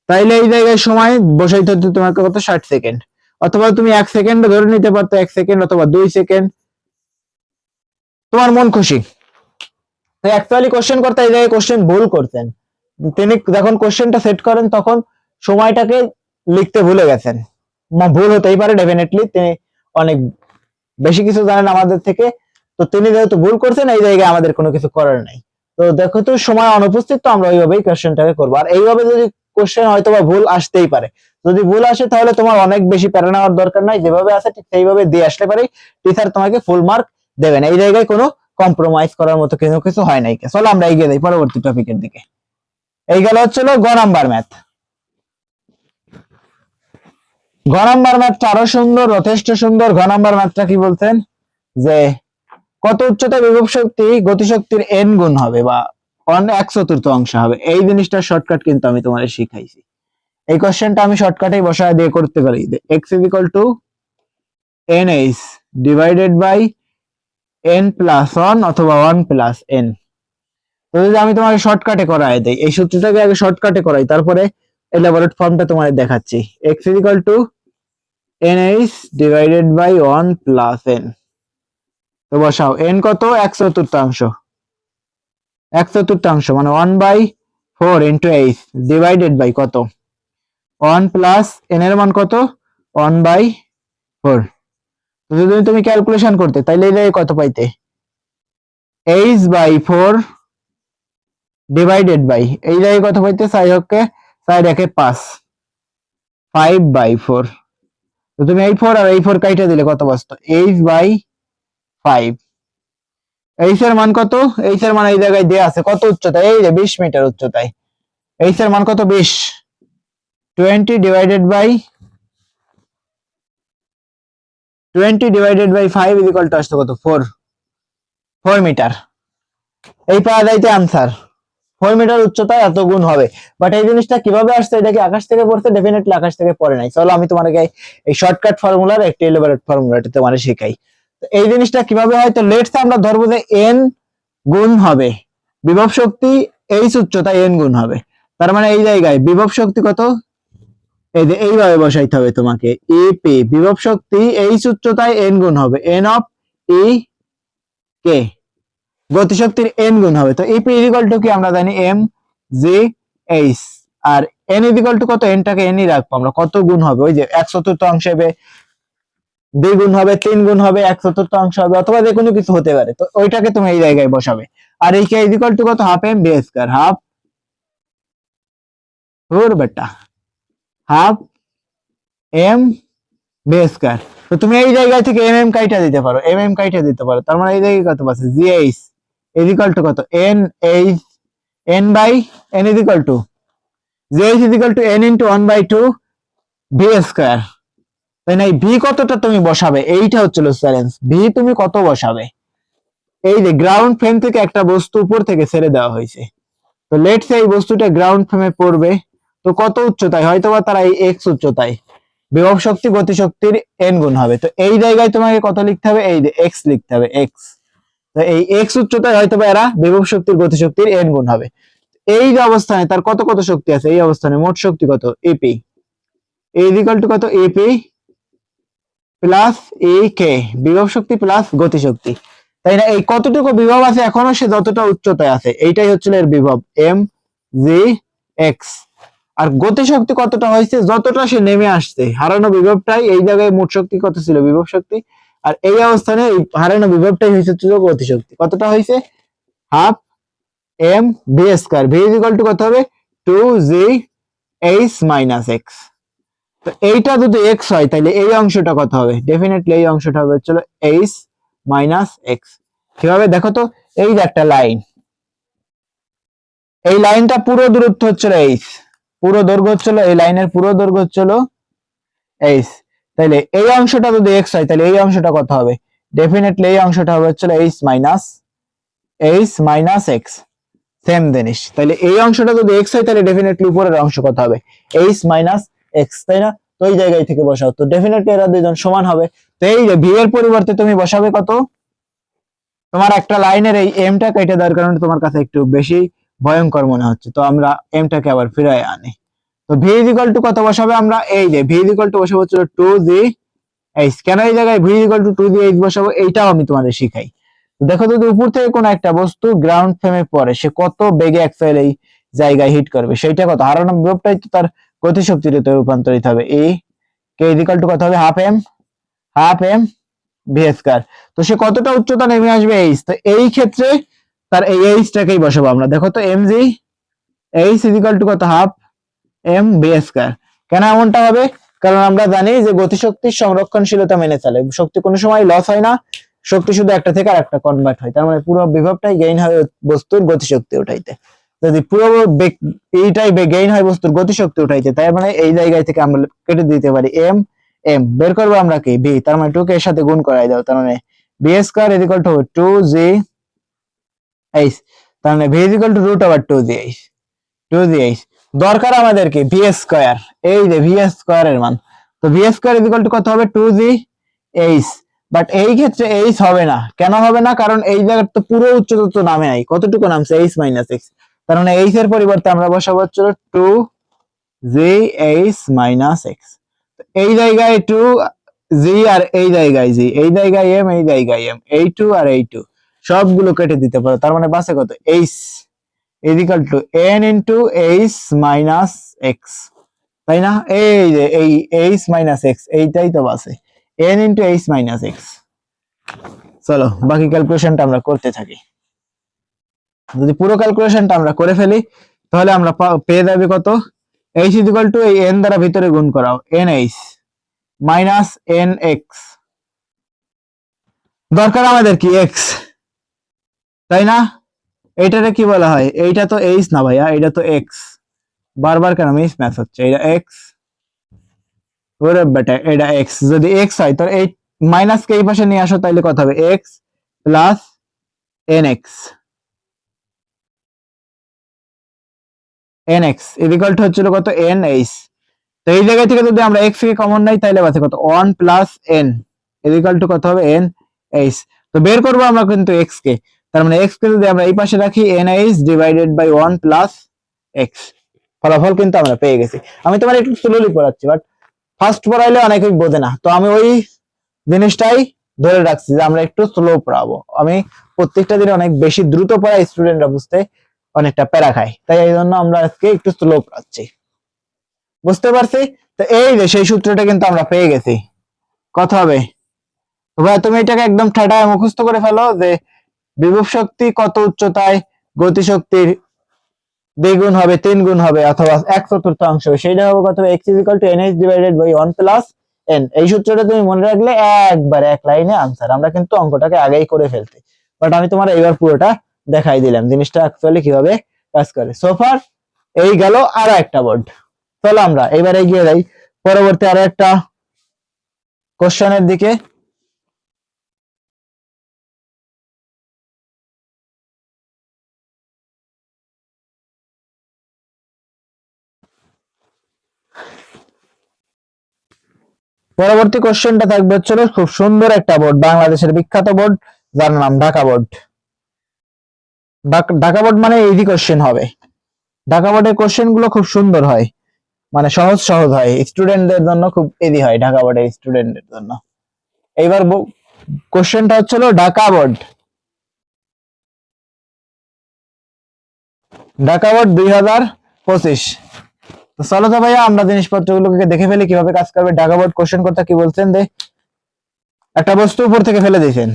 তাইলে এই জায়গায় সময় বসাইতে হতো তোমাকে কত 60 সেকেন্ড। অথবা তুমি 1 সেকেন্ড ধরে নিতে পারতো, 1 সেকেন্ড অথবা 2 সেকেন্ড, তোমার মন খুশি। তো অ্যাকচুয়ালি কোশ্চেন করতে এই জায়গায় কোশ্চেন ভুল করতেন। তিনি যখন কোশ্চেনটা সেট করেন তখন সময়টাকে লিখতে ভুলে গেছেন। না, ভুল হতেই পারে ডেফিনেটলি, তিনি অনেক বেশি কিছু জানেন আমাদের থেকে। তো তিনি যেহেতু ভুল করছেন, এই জায়গায় আমাদের কোনো কিছু করার নাই। তো দেখো তো সময় অনুপস্থিত, তো আমরা ওইভাবেই কোশ্চেনটাকে করবো। আর এইভাবে যদি কোশ্চেন হয়তো বা ভুল আসতেই পারে, যদি ভুল আসে তাহলে তোমার অনেক বেশি প্যারা নেওয়ার দরকার নাই, যেভাবে আছে ঠিক সেইভাবে দিয়ে আসলে পারে টিচার তোমাকে ফুল মার্ক দেবেন। এই জায়গায় কোনো কম্প্রোমাইজ করার মতো কিছু হয় নাই। চলো আমরা এগিয়ে যাই পরবর্তী টপিকের দিকে। এই গেল হচ্ছিল গ নাম্বার ম্যাথ। ঘ নাম্বার ম্যাথটা আরো সুন্দর, যথেষ্ট সুন্দর। ঘ নাম্বার ম্যাথটা কি বলছেন যে কত উচ্চতা বিভব শক্তি গতিশক্তির n গুণ হবে বা 1/4 হবে। এই জিনিসটার শর্টকাট কিন্তু আমি তোমাদের শিখাইছি। এই কোশ্চেনটা আমি শর্টকাটেই বসায় দিয়ে করতে পারি। x = nh divided by n plus 1 অথবা 1 প্লাস n। তো যদি আমি তোমাকে শর্টকাটে করায় দেই, এই সূত্রটাকে আগে শর্টকাটে করাই, তারপরে এলাবোরেট ফর্মটা তোমাদের দেখাচ্ছি। x = nh divided by 1 plus n। তো বসাও n কত 1/4, 1/4 মানে 1/4 ইন্টু h ডিভাইডেড বাই কত 1 প্লাস n এর মান কত 1/4। তো যদি তুমি ক্যালকুলেশন করতে তাইলে এই জায়গায় কত পাইতে, h/4 ডিভাইডেড বাই এই জায়গায় কত পাইতে 4 হকে 4 একে 5 5/4। তো তুমি এই 4 আর এই 4 কাইটা দিলে কত বসতো h/5। h এর মান কত, h এর মান এই জায়গায় দেয়া আছে কত উচ্চতা, এই যে 20 মিটার উচ্চতায়। h এর মান কত 20, 20 ডিভাইডেড বাই 5 ইকুয়াল টু আসছে কত 4 মিটার। এই পাওয়া যাইতে আনসার 4 মিটার উচ্চতায় এত গুণ হবে। বাট এই জিনিসটা কিভাবে আসছে, এটা কি আকাশ থেকে পড়ছে? ডেফিনেটলি আকাশ থেকে পড়ে নাই। চলো আমি তোমাকে এই শর্টকাট ফর্মুলার একটি এলিভেটেড ফর্মুলাটা তোমাকে শেখাই। তো এই জিনিসটা কিভাবে হয়, তো লেটস আমরা ধরবো যে n গুণ হবে বিভব শক্তি h উচ্চতায় n গুণ হবে। তার মানে এই জায়গায় বিভব শক্তি কত, এই যে এইভাবে বসাইতে হবে তোমাকে। EP বিভব শক্তি h উচ্চতায় n গুণ হবে n of e k, গতিশক্তির n গুণ হবে। তো EP ইকুয়াল টু কি আমরা জানি m g h, আর n ইকুয়াল টু কত, n টাকে n ই রাখবো আমরা। কত গুণ হবে, ওই যে 1/4 হবে, 2 গুণ হবে, 3 গুণ হবে, 1/4 হবে, অথবা যে কোনো কিছু হতে পারে। তো ওইটাকে তুমি এই জায়গায় বসাবে। আর এই k ইকুয়াল টু কত, half m b square, half বেটা হাফ m b স্কয়ার। তো তুমি এই জায়গা থেকে mm কাইটা দিতে পারো, কাইটা দিতে পারো। তার মানে এই জায়গায় কত পাচ্ছে gh ইকুয়াল টু কত n h n by n equal to gh equal to n into 1/2 b square. তাই না, এই v কতটা তুমি বসাবে, এইটা হচ্ছিল চ্যালেঞ্জ। v তুমি কত বসাবে, এই যে গ্রাউন্ড ফ্রেম থেকে একটা বস্তু উপর থেকে ছেড়ে দেওয়া হয়েছে, তো তো লেটস এই বস্তুটা গ্রাউন্ড ফ্রেমে পড়বে, তো কত উচ্চতায়, হয়তোবা তারা এই এক্স উচ্চতায়, বিভব শক্তি গতিশক্তির এন গুণ হবে। তো এই জায়গায় তোমাকে কত লিখতে হবে, এই এক্স লিখতে হবে, এক্স। তো এই এক্স উচ্চতায় হয়তোবা এরা বিভব শক্তির গতিশক্তির এন গুণ হবে। এই যে অবস্থানে তার কত কত শক্তি আছে, এই অবস্থানে মোট শক্তি কত, এপি, ইকুয়াল টু কত, এপি প্লাস এ কে, বিভব শক্তি প্লাস গতিশক্তি, তাই না? এই কতটুকু বিভব আছে এখনো, সে যতটা উচ্চতায় আছে এইটাই হচ্ছিল এর বিভব, এম জি এক্স। আর গতিশক্তি কতটা হয়েছে, যতটা সে নেমে আসছে, হারানো বিভবটাই এই জায়গায় মোট শক্তি কত ছিল, বিভব শক্তি, আর এই অবস্থানে এই হারানো বিভবটাই হয়েছে গতিশক্তি। কতটা হয়েছে, half M V square, V equal to কত হবে, 2 এইচ মাইনাস এক্স। তো এইটা যদি এক্স হয় তাহলে এই অংশটা কত হবে, ডেফিনেটলি এই অংশটা হবে হচ্ছে এইচ মাইনাস এক্স। কিভাবে দেখো তো, এই যে একটা লাইন, এই লাইনটা পুরো দূরত্ব হচ্ছিল এইচ, পুরো দৈর্ঘ্য হচ্ছিল, এই লাইনের পুরো দৈর্ঘ্য হচ্ছিল এইচ, তাহলে এই অংশটা যদি এক্স হয় তাহলে এই অংশটা কত হবে, ডেফিনেটলি এই অংশটা হবে হচ্ছিল এইচ মাইনাস এক্স। সেম জিনিস, তাহলে এই অংশটা যদি এক্স হয় তাহলে ডেফিনেটলি উপরের অংশ কত হবে, এইচ মাইনাস এক্স, তাই না? তো এই জায়গায় থেকে বসাও, তো ডেফিনেটলি এরা দুইজন সমান হবে। তো এই যে ভি এর পরিবর্তে তুমি বসাবে কত, তোমার একটা লাইনের এই এমটা কেটে দেওয়ার কারণে তোমার কাছে একটু বেশি ভয়ঙ্কর মনে হচ্ছে, তো আমরা এমটাকে আবার ফিরায় আনি। তো ভি ইকুয়াল টু কত বসাবে আমরা, এই যে ভি ইকুয়াল টু বসাবো হচ্ছে 2g(h)। কেন এই জায়গায় ভি ইকুয়াল টু 2g(h) বসাবো, এইটাও আমি তোমাদের শিখাই। দেখো যদি উপর থেকে কোন একটা বস্তু গ্রাউন্ড ফ্রেমে পড়ে, সে কত বেগে অ্যাক্সেল এই জায়গায় হিট করবে, সেইটা কত, হারানো বিভবটাই তো তার গতিশক্তিতে রূপান্তরিত হবে। এই কে ইকুয়াল টু কত হবে, হাফ এম ভি স্কয়ার। তো সে কতটা উচ্চতা নেমে আসবে, এইচ। তো এই ক্ষেত্রে তার এই এইচটাকেই বসাবো আমরা। দেখো তো m g h equal to কত, হাফ এম ভি স্কয়ার। কেন এমনটা হবে, কারণ আমরা জানি যে গতিশক্তির সংরক্ষণশীলতা মেনে চলে, শক্তি কোনো সময় লস হয় না, শক্তি শুধু একটা থেকে আরেকটা কনভার্ট হয়, তার মানে পুরো বিভবটাই গেইন হয় বস্তুর গতিশক্তি উঠাইতে। যদি পুরো এইটাই গেইন হয় বস্তুর গতিশক্তি উঠাইতে, তাই মানে এই জায়গায় থেকে আমরা কেটে দিতে পারি এম, এম বের করবো আমরা কি, ভি, তার মানে 2 কে এর সাথে গুণ করাই দাও, তার মানে V square equal to 2g(h), তার মানে v equal to root over 2g(h). দরকার আমাদেরকে ভি স্কয়ার, এই যে ভি স্কয়ার এর মান, তো ভি স্কয়ার ইকুয়াল টু কত হবে, 2g(h). বাট এই ক্ষেত্রে এইচ হবে না, কেন হবে না, কারণ এই জায়গার তো পুরো উচ্চতা তো নামে নাই, কতটুকু নামছে, এইচ মাইনাস এক্স, তার মানে এইচ এর পরিবর্তে আমরা বসাবো হচ্ছে 2g(h মাইনাস এক্স). এই জায়গায় 2g আর এই জায়গায় জি, এই জায়গায় এম, এই জায়গায় এম, এই 2 আর এই 2 সবগুলো কেটে দিতে পারো, তার মানে বাসে কত, H equal two N into H minus x, তাই না? এই যে এই এইচ মাইনাস এক্স, এইটাই তো বাসে, N into H minus x. চলো বাকি ক্যালকুলেশনটা আমরা করতে থাকি। যদি পুরো ক্যালকুলেশনটা আমরা করে ফেলি তাহলে আমরা পেয়ে যাবে কত, এইচ ইকুয়াল টু এই এন দ্বারা ভিতরে গুণ করাও, N H minus N x. দরকার আমাদের কি, এক্স, তাই না? এইটারে কি বলা হয়, এইটা তো এইচ না ভাইয়া, এটা তো এক্স, বারবার কেন মিস ম্যাচ হচ্ছে, এটা এক্স, ওরে বেটা এটা এক্স, যদি এক্স হয় তাহলে এই মাইনাস কে এই পাশে নিয়ে আসো, তাইলে কত হবে, x plus N x, N x equal to হচ্ছিল কত, এন এইচ। তো এই জায়গা থেকে যদি আমরা এক্স কে কমন নাই তাহলে বাসে কত, 1 প্লাস এন ইকুয়াল টু কত হবে, এন এইচ। তো বের করবো আমরা কিন্তু এক্স কে, তার মানে এক্স কে যদি আমরা এই পাশে রাখি, n h divided by 1 plus x, ফলাফল কিন্তু আমরা পেয়ে গেছি। আমি তোমার একটু স্লোলি পড়াচ্ছি, বাট ফার্স্ট পড়াইলে অনেকেই বোঝে না, তো আমি ওই জিনিসটাই ধরে রাখছি যে আমরা একটু স্লো পড়াবো। আমি প্রত্যেকটা দিনে অনেক বেশি দ্রুত পড়াই, স্টুডেন্টরা বুঝতে অনেকটা প্যারা খায়, তাই এই জন্য আমরা আজকে একটু স্লো পড়াচ্ছি, বুঝতে পারছি? তো এই যে সেই সূত্রটা কিন্তু আমরা পেয়ে গেছি, কত হবে ভাই, তুমি এটাকে একদম ঠাটায় মুখস্থ করে ফেলো যে বিভব শক্তি কত উচ্চতায় গতিশক্তির দ্বিগুণ হবে, 3 গুণ হবে, অথবা 1/4 হবে, সেইটা হবে কত, x equal to nh divided by 1 plus n। এই সূত্রটা তুমি মনে রাখলে একবার এক লাইনে আনসার। আমরা কিন্তু অঙ্কটাকে আগেই করে ফেলতে, বাট আমি তোমার এবার পুরোটা দেখাই দিলাম জিনিসটা অ্যাকচুয়ালি কিভাবে কাজ করে। সোফার এই গেল আরো একটা বোর্ড। চলো আমরা এবার এগিয়ে যাই পরবর্তী আরো একটা কোশ্চেনের দিকে। পরবর্তী কোশ্চেনটা থাকবে হচ্ছিল খুব সুন্দর একটা বোর্ড, বাংলাদেশের বিখ্যাত বোর্ড যার নাম ঢাকা বোর্ড। ঢাকা বোর্ড মানে ইজি কোশ্চেন হবে। ঢাকা বোর্ডের কোশ্চেন গুলো খুব সুন্দর হয়, মানে সহজ সহজ হয়, স্টুডেন্টদের জন্য খুব ইজি হয় ঢাকা বোর্ডের স্টুডেন্টদের জন্য। এইবার কোশ্চেনটা হচ্ছিল ঢাকা বোর্ড, ঢাকা বোর্ড 2025। তো চলো তো ভাইয়া আমরা জিনিসপত্রগুলোকে দেখে ফেলি কিভাবে কাজ করবে। ঢাকা বোর্ড কোশ্চেন করতে কি বলছেন, যে একটা বস্তু উপর থেকে ফেলে দিয়েছেন,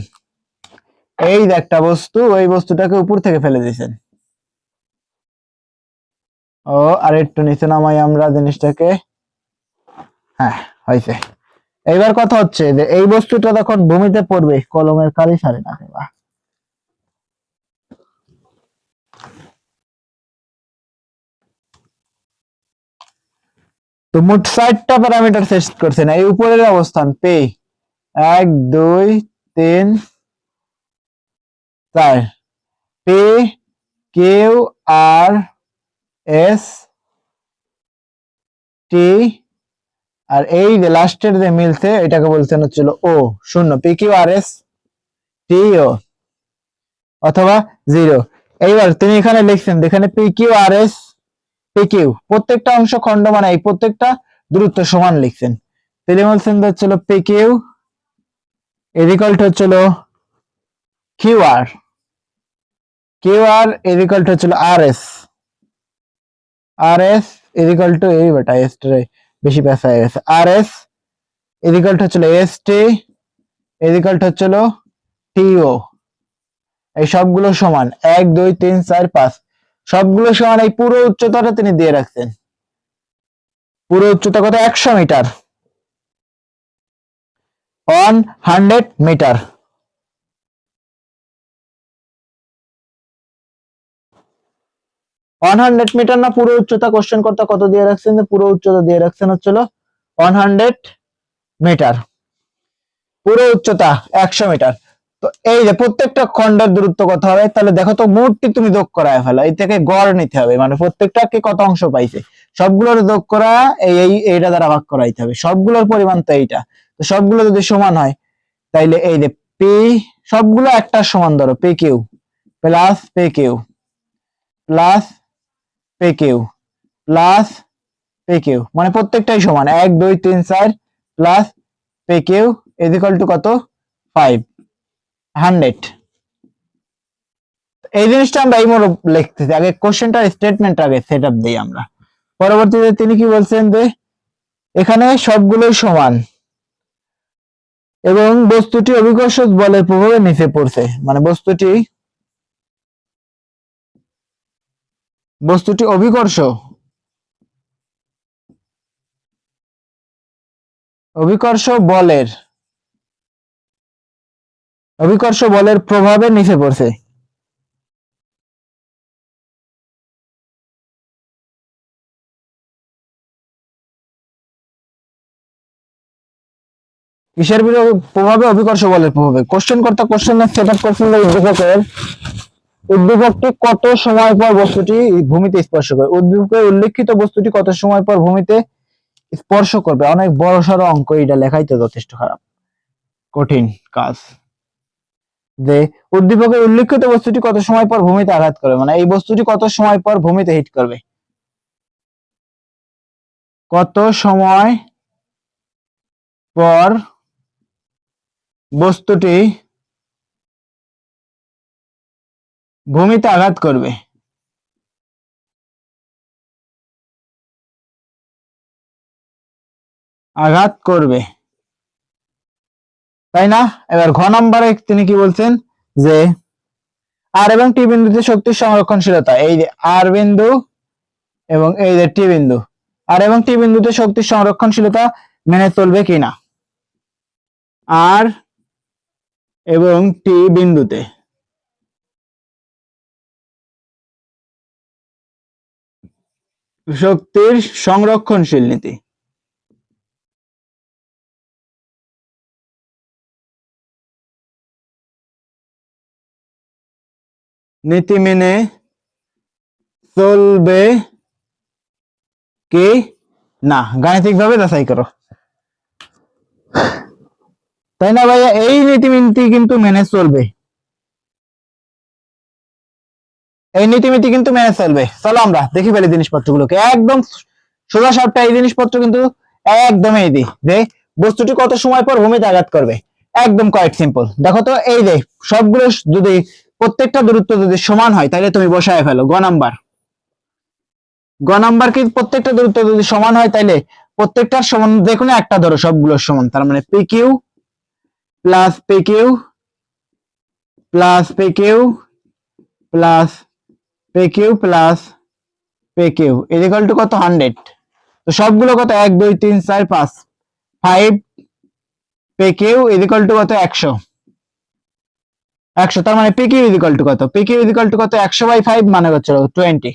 এই যে একটা বস্তু, ওই বস্তুটাকে উপর থেকে ফেলে দিয়েছেন। ও আর একটু নিচে নামাই আমরা জিনিসটাকে, হ্যাঁ হয়েছে। এইবার কথা হচ্ছে যে এই বস্তুটা যখন ভূমিতে পড়বে, কলমের কালি ছাড়ে না বা, তো মোট 4টা প্যারামিটার সেট করছেন। এই উপরের অবস্থান pay 1 2 3 4, pay Q R S T, আর এই যে লাস্টের যে মিলছে এটাকে বলছেন হচ্ছিল ও শূন্য, P Q R S T ও অথবা 0। এইবার তিনি এখানে লিখছেন, এখানে P Q R S P Q প্রত্যেকটা অংশ খণ্ড মানে এই প্রত্যেকটা দূরত্ব সমান লিখছেন। তিনি বলছেন হচ্ছিল P Q is equal to হচ্ছিল Q R, Q R is equal to হচ্ছিল R S, R S is equal to এই বেটা এস বেশি পেশা হয়ে গেছে, R S is equal to হচ্ছিল S T is equal to হচ্ছিল টিও। এই সবগুলো সমান 1 2 3 4 5 সবগুলো সমান। এই পুরো উচ্চতাটা তিনি দিয়ে রাখছেন, পুরো উচ্চতা কত 100 মিটার, 100 মিটার। মিটার না পুরো উচ্চতা, কোশ্চেন করতে কত দিয়ে রাখছেন, যে পুরো উচ্চতা দিয়ে রাখছেন হচ্ছিল 100 মিটার, পুরো উচ্চতা 100 মিটার। তো এই যে প্রত্যেকটা খণ্ডের দূরত্ব কত হবে, তাহলে দেখো তো মোটটি তুমি যোগ করায় ফেলো, এই থেকে গড় নিতে হবে, মানে প্রত্যেকটা কে কত অংশ পাইছে সবগুলোর যোগ করা, এইটা দ্বারা ভাগ করাইতে হবে। সবগুলোর পরিমাণ তো এইটা, তো সবগুলো যদি সমান হয় তাইলে এই যে পি সবগুলো একটা সমান, ধরো p q plus p q plus p q plus p q, মানে প্রত্যেকটাই সমান 1 2 3 4 plus p Q is equal to কত 500। এই জিনিসটা আমরা এই মোড় লিখতেছি, আগে কোশ্চেনটার স্টেটমেন্ট আগে সেট আপ দিই আমরা। পরবর্তীতে তিনি কি বলছেন, যে এখানে সবগুলোই সমান এবং বস্তুটি অভিকর্ষ বলের প্রভাবে নিচে পড়ছে, মানে বস্তুটি অভিকর্ষ বলের প্রভাবে নিচে পড়ছে। কিসের প্রভাবে, অভিকর্ষ বলের প্রভাবে। কোশ্চেন করতে কোশ্চেন সেট আপ করছিল উদ্দীপকটি কত সময় পর বস্তুটি ভূমিতে স্পর্শ করে, উদ্দীপকে উল্লেখিত বস্তুটি কত সময় পর ভূমিতে স্পর্শ করবে। অনেক বড় সড়ো অঙ্ক, এটা লেখাই তো যথেষ্ট খারাপ কঠিন কাজ। যে উদ্দীপকে উল্লেখিত বস্তুটি কত সময় পর ভূমিতে আঘাত করবে, মানে এই বস্তুটি কত সময় পর ভূমিতে হিট করবে, কত সময় পর বস্তুটি ভূমিতে আঘাত করবে। তাই না? এবার ঘ নম্বরে তিনি কি বলছেন, যে আর এবং টি বিন্দুতে শক্তির সংরক্ষণশীলতা, এই যে আর বিন্দু এবং এই যে টি বিন্দু, আর এবং টি বিন্দুতে শক্তির সংরক্ষণশীলতা মেনে চলবে কিনা। আর এবং টি বিন্দুতে শক্তির সংরক্ষণশীল নীতি মেনে চলবে কি না, গাণিতিক ভাবে যাচাই করো। তাই না ভাইয়া? এই নীতিনীতি কিন্তু মেনে চলবে, এই নীতিনীতি কিন্তু মেনে চলবে। চলো আমরা দেখি ফেলি জিনিসপত্রগুলোকে একদম সোজা সাপটা। এই জিনিসপত্র কিন্তু একদম এই যে বস্তুটি কত সময় পর ভূমিতে আঘাত করবে, একদম কোয়াইট সিম্পল। দেখো তো, এই যে সবগুলো যদি প্রত্যেকটা দূরত্ব যদি সমান হয় তাহলে তুমি বসায় ফেলো গ নাম্বার। গ নাম্বার কি প্রত্যেকটা দূরত্ব যদি সমান হয় তাহলে প্রত্যেকটার সমান, দেখুন একটা ধরো সবগুলোর সমান, তার মানে p q plus p q plus p q plus p q plus p q equal to কত 100। তো সবগুলো কত 1 2 3 4 5 5 পি কিউ ইকুয়াল টু কত 100। 100 তার মানে পি কিউ ইকুয়াল টু কত, পি কিউ ইকুয়াল টু কত 100/5 মানে হচ্ছে 20।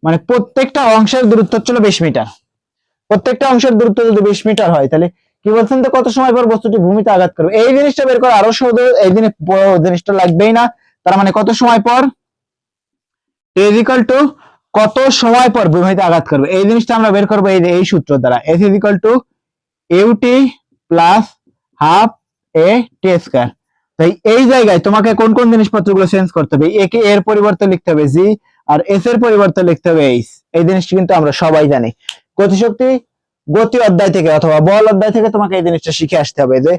মানে প্রত্যেকটা অংশের দূরত্ব হচ্ছিল 20 মিটার। প্রত্যেকটা অংশের দূরত্ব যদি 20 মিটার হয় তাহলে কি বলছেন তো কত সময় পর বস্তুটি ভূমিতে আঘাত করবে। এই জিনিসটা বের করা আরো সহজ, এই জিনিসটা লাগবেই না। তার মানে কত সময় পর ইজ ইকুয়াল টু কত সময় পর ভূমিতে আঘাত করবে, এই জিনিসটা আমরা বের করবো এই সূত্র দ্বারা। S is equal to UT plus half A T square. তাই এই জায়গায় তোমাকে কোন কোন জিনিসপত্রগুলো চেঞ্জ করতে হবে, এ কে এর পরিবর্তে লিখতে হবে জি, আর এস এর পরিবর্তে লিখতে হবে এইচ। এই জিনিসটা কিন্তু আমরা সবাই জানি, গতিশক্তি গতি অধ্যায় থেকে অথবা বল অধ্যায় থেকে তোমাকে এই জিনিসটা শিখে আসতে হবে যে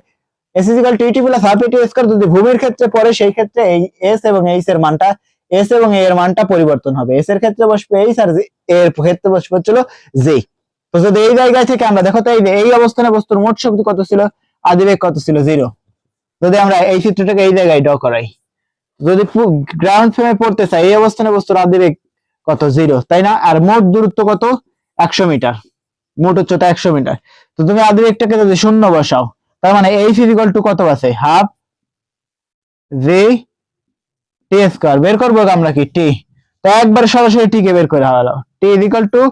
S is equal to UT plus half A T square. যদি ভূমির ক্ষেত্রে পড়ে সেই ক্ষেত্রে এই এস এবং এইচ এর মানটা, এস এবং এ এর মানটা পরিবর্তন হবে। এস এর ক্ষেত্রে বসবে এইচ আর এর ক্ষেত্রে বসবে হচ্ছিল জি। তো যদি এই জায়গায় থেকে আমরা দেখো তো এই অবস্থানে বস্তুর মোট শক্তি কত ছিল, আদিবেগ কত ছিল 0। যদি আমরা এই চিত্রটাকে এই জায়গায় ড্র করাই, যদি গ্রাউন্ড ফ্রেমে পড়তে চাই এই অবস্থানে বস্তুর আদিবেগ কত 0, তাই না? আর মোট দূরত্ব কত 100 মিটার, মোট উচ্চতা 100 মিটার। তো তুমি আদিবেগটাকে যদি শূন্য বসাও তার মানে এইচ ইকুয়াল টু কত আছে, হাফ জি টি স্কয়ার। বের করবো আমরা কি টি, তো একবার সরাসরি টি কে বের করে হলো টি ইকুয়াল টু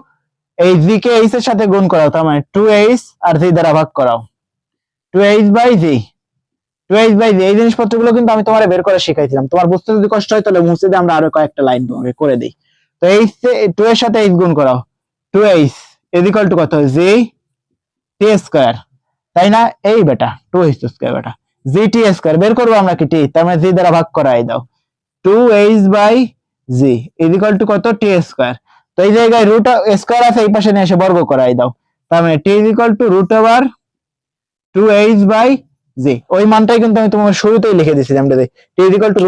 এই জি কে এইচ এর সাথে গুণ করাও, তার মানে 2h আর জি দ্বারা ভাগ করাও, 2h/জি 2h/জি। এই জিনিসপত্রগুলো কিন্তু আমি তোমারে বের করে শিখাইছিলাম। তোমার বুঝতে যদি কষ্ট হয় তাহলে মুছে দিয়ে আমরা আরো কয়েকটা লাইন তোমাকে করে দিই। তো এই 2 এর সাথে h গুণ করাও, 2h ইকুয়াল টু কত, জি টি স্কয়ার, তাই না? এই বেটা 2h স্কয়ার বেটা, জি টি স্কয়ার বের করবো আমরা কি টি, তার মানে জি দ্বারা ভাগ করাই দাও, 2h/জি ইকুয়াল টু কত, টি স্কয়ার। তো এই জায়গায় রুট স্কয়ার আছে, এই পাশে নিয়ে এসে বর্গ করাই দাও, তার মানে টি ইকুয়াল টু √2h/জি। ওই মানটাই কিন্তু আমি তোমার শুরুতেই লিখে দিয়েছিলাম, টি ইকুয়াল টু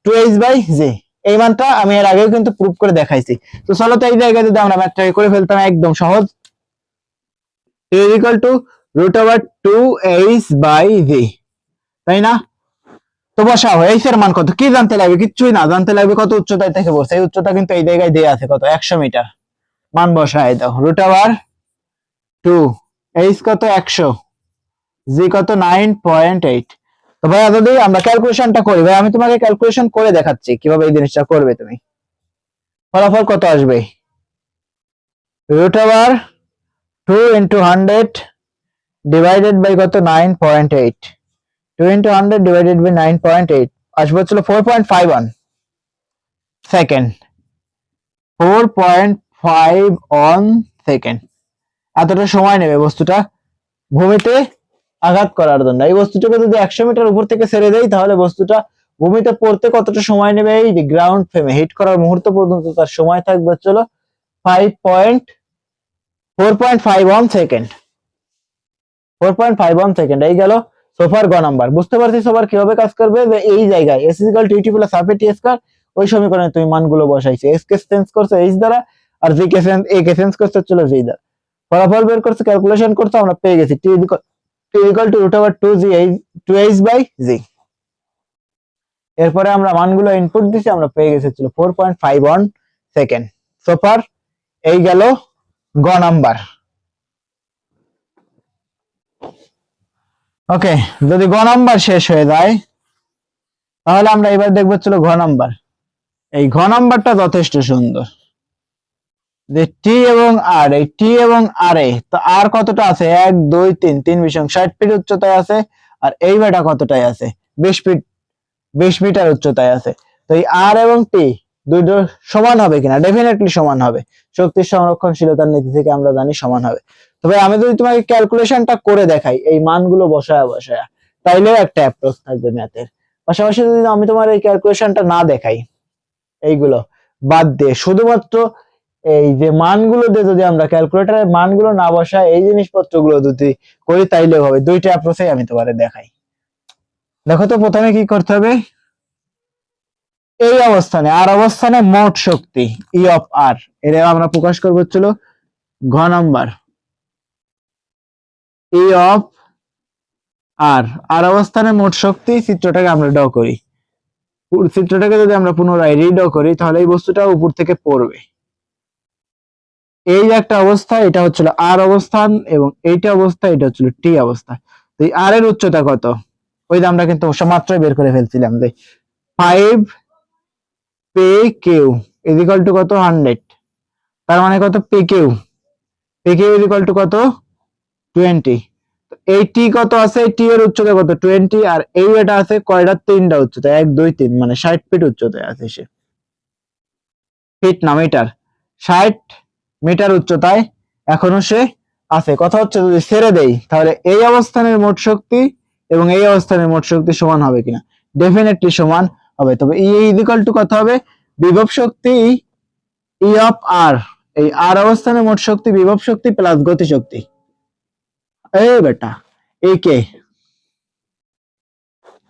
√2h/জি। এই মানটা আমি এর আগেও কিন্তু প্রুফ করে দেখাইছি। তো চলো তো এই জায়গায় যদি আমরা ম্যাথটাকে করে ফেলতাম একদম সহজ, টি ইকুয়াল টু √2h/জি, তাই না? তো বসাও এইচ এর মান কত, কি জানতে লাগবে, কিচ্ছুই না, জানতে লাগবে কত উচ্চতায় থেকে বসে। এই উচ্চতা কিন্তু এই জায়গায় দেয়া আছে কত, 100 মিটার। মান বসায় দাও, √2, এইচ কত 100, জি কত 9.8। তো ভাই যদি আমরা ক্যালকুলেশনটা করি, ভাই আমি তোমাকে ক্যালকুলেশন করে দেখাচ্ছি কিভাবে এই জিনিসটা করবে তুমি। ফলাফল কত আসবে, √2 into 100 ডিভাইডেড বাই কত 9.8, 2 into 100 divided by 9.8 আসবে হচ্ছিল 4.51 সেকেন্ড, 4.51 সেকেন্ড। এতটা সময় নেবে বস্তুটা ভূমিতে আঘাত করার জন্য। এই বস্তুটাকে যদি 100 মিটার উপর থেকে ছেড়ে দেই তাহলে বস্তুটা ভূমিতে পড়তে কতটা সময় নেবে, এই যে গ্রাউন্ড ফ্রেমে হিট করার মুহূর্ত পর্যন্ত তার সময় থাকবে হচ্ছিল 4.51 সেকেন্ড, 4.51 সেকেন্ড। এই গেল সোফার গ নাম্বার। বুঝতে পারছি সোফার কিভাবে কাজ করবে, যে এই জায়গায় S equal to UT plus half A T square, ওই সমীকরণে তুমি মানগুলো বসাইছো, এস কে চেঞ্জ করছো এইচ দ্বারা, আর জি কে এ কে চেঞ্জ করছো হচ্ছিল জি দ্বারা। ফলাফল বের করছো, ক্যালকুলেশন করছো, আমরা পেয়ে গেছি টি ইকুয়াল টু √2h/জি। এরপরে আমরা মানগুলো ইনপুট দিছি, আমরা পেয়ে গেছি হচ্ছিল 4.51 সেকেন্ড। সোফার এই গেল গ নাম্বার। ওকে, যদি গ নাম্বার শেষ হয়ে যায় তাহলে আমরা এবার দেখবো ছিল ঘ নাম্বার। এই ঘ নাম্বারটা যথেষ্ট সুন্দর, যে টি এবং আর, এই টি এবং আর এ, তো আর কতটা আছে 1 2 3 3 বিষয় 60 ফিট উচ্চতায় আছে, আর এই বেটা কতটায় আছে 20 ফিট 20 মিটার উচ্চতায় আছে। তো এই আর এবং টি দুটো সমান হবে কিনা, ডেফিনেটলি সমান হবে। শক্তির সংরক্ষণশীলতার নীতি থেকে আমরা জানি সমান হবে। তবে আমি যদি তোমাকে ক্যালকুলেশনটা করে দেখাই এই মানগুলো বসায়া বসায়া, তাইলেও একটা অ্যাপ্রোচ থাকবে ম্যাথের। পাশাপাশি যদি আমি তোমার এই ক্যালকুলেশনটা না দেখাই, এইগুলো বাদ দিয়ে শুধুমাত্র এই যে মানগুলো দিয়ে যদি আমরা ক্যালকুলেটরের মানগুলো না বসাই এই জিনিসপত্রগুলো যদি করি তাইলে হবে। দুইটা অ্যাপ্রোচে আমি তোমারে দেখাই। দেখো তো প্রথমে কি করতে হবে, এই অবস্থানে আর অবস্থানে মোট শক্তি ই অফ আর, এটা আমরা প্রকাশ করবো হচ্ছিল ঘ নাম্বার ই অফ আর, আর অবস্থানে মোট শক্তি। চিত্রটাকে আমরা ড্র করি, চিত্রটাকে যদি আমরা পুনরায় রিড্র করি তাহলে এই বস্তুটা উপর থেকে পড়বে। এই যে একটা অবস্থা, এটা হচ্ছিল আর অবস্থান, এবং এইটা অবস্থা, এটা হচ্ছিল টি অবস্থা। তো এই আর এর উচ্চতা কত, ওই যে আমরা কিন্তু মাত্রই বের করে ফেলছিলাম যে 5 P Q is equal to কত 100, তার মানে কত P Q, P Q is equal to কত 20। এই টি কত আছে, টি এর উচ্চতা কত 20, আর এই এটা আছে কয়টা, তিনটা উচ্চতা, 1 2 3, মানে 60 ফিট উচ্চতায় আছে সে। ফিট না মিটার, 60 মিটার উচ্চতায় এখনো সে আছে। কথা হচ্ছে যদি ছেড়ে দেই তাহলে এই অবস্থানের মোট শক্তি এবং এই অবস্থানের মোট শক্তি সমান হবে কিনা, ডেফিনেটলি সমান হবে। তবে ই ইজ ইকুয়াল টু কত হবে, বিভব শক্তি ই অফ আর, এই আর অবস্থানের মোট শক্তি বিভব শক্তি প্লাস গতি শক্তি। এই বেটা এই কে,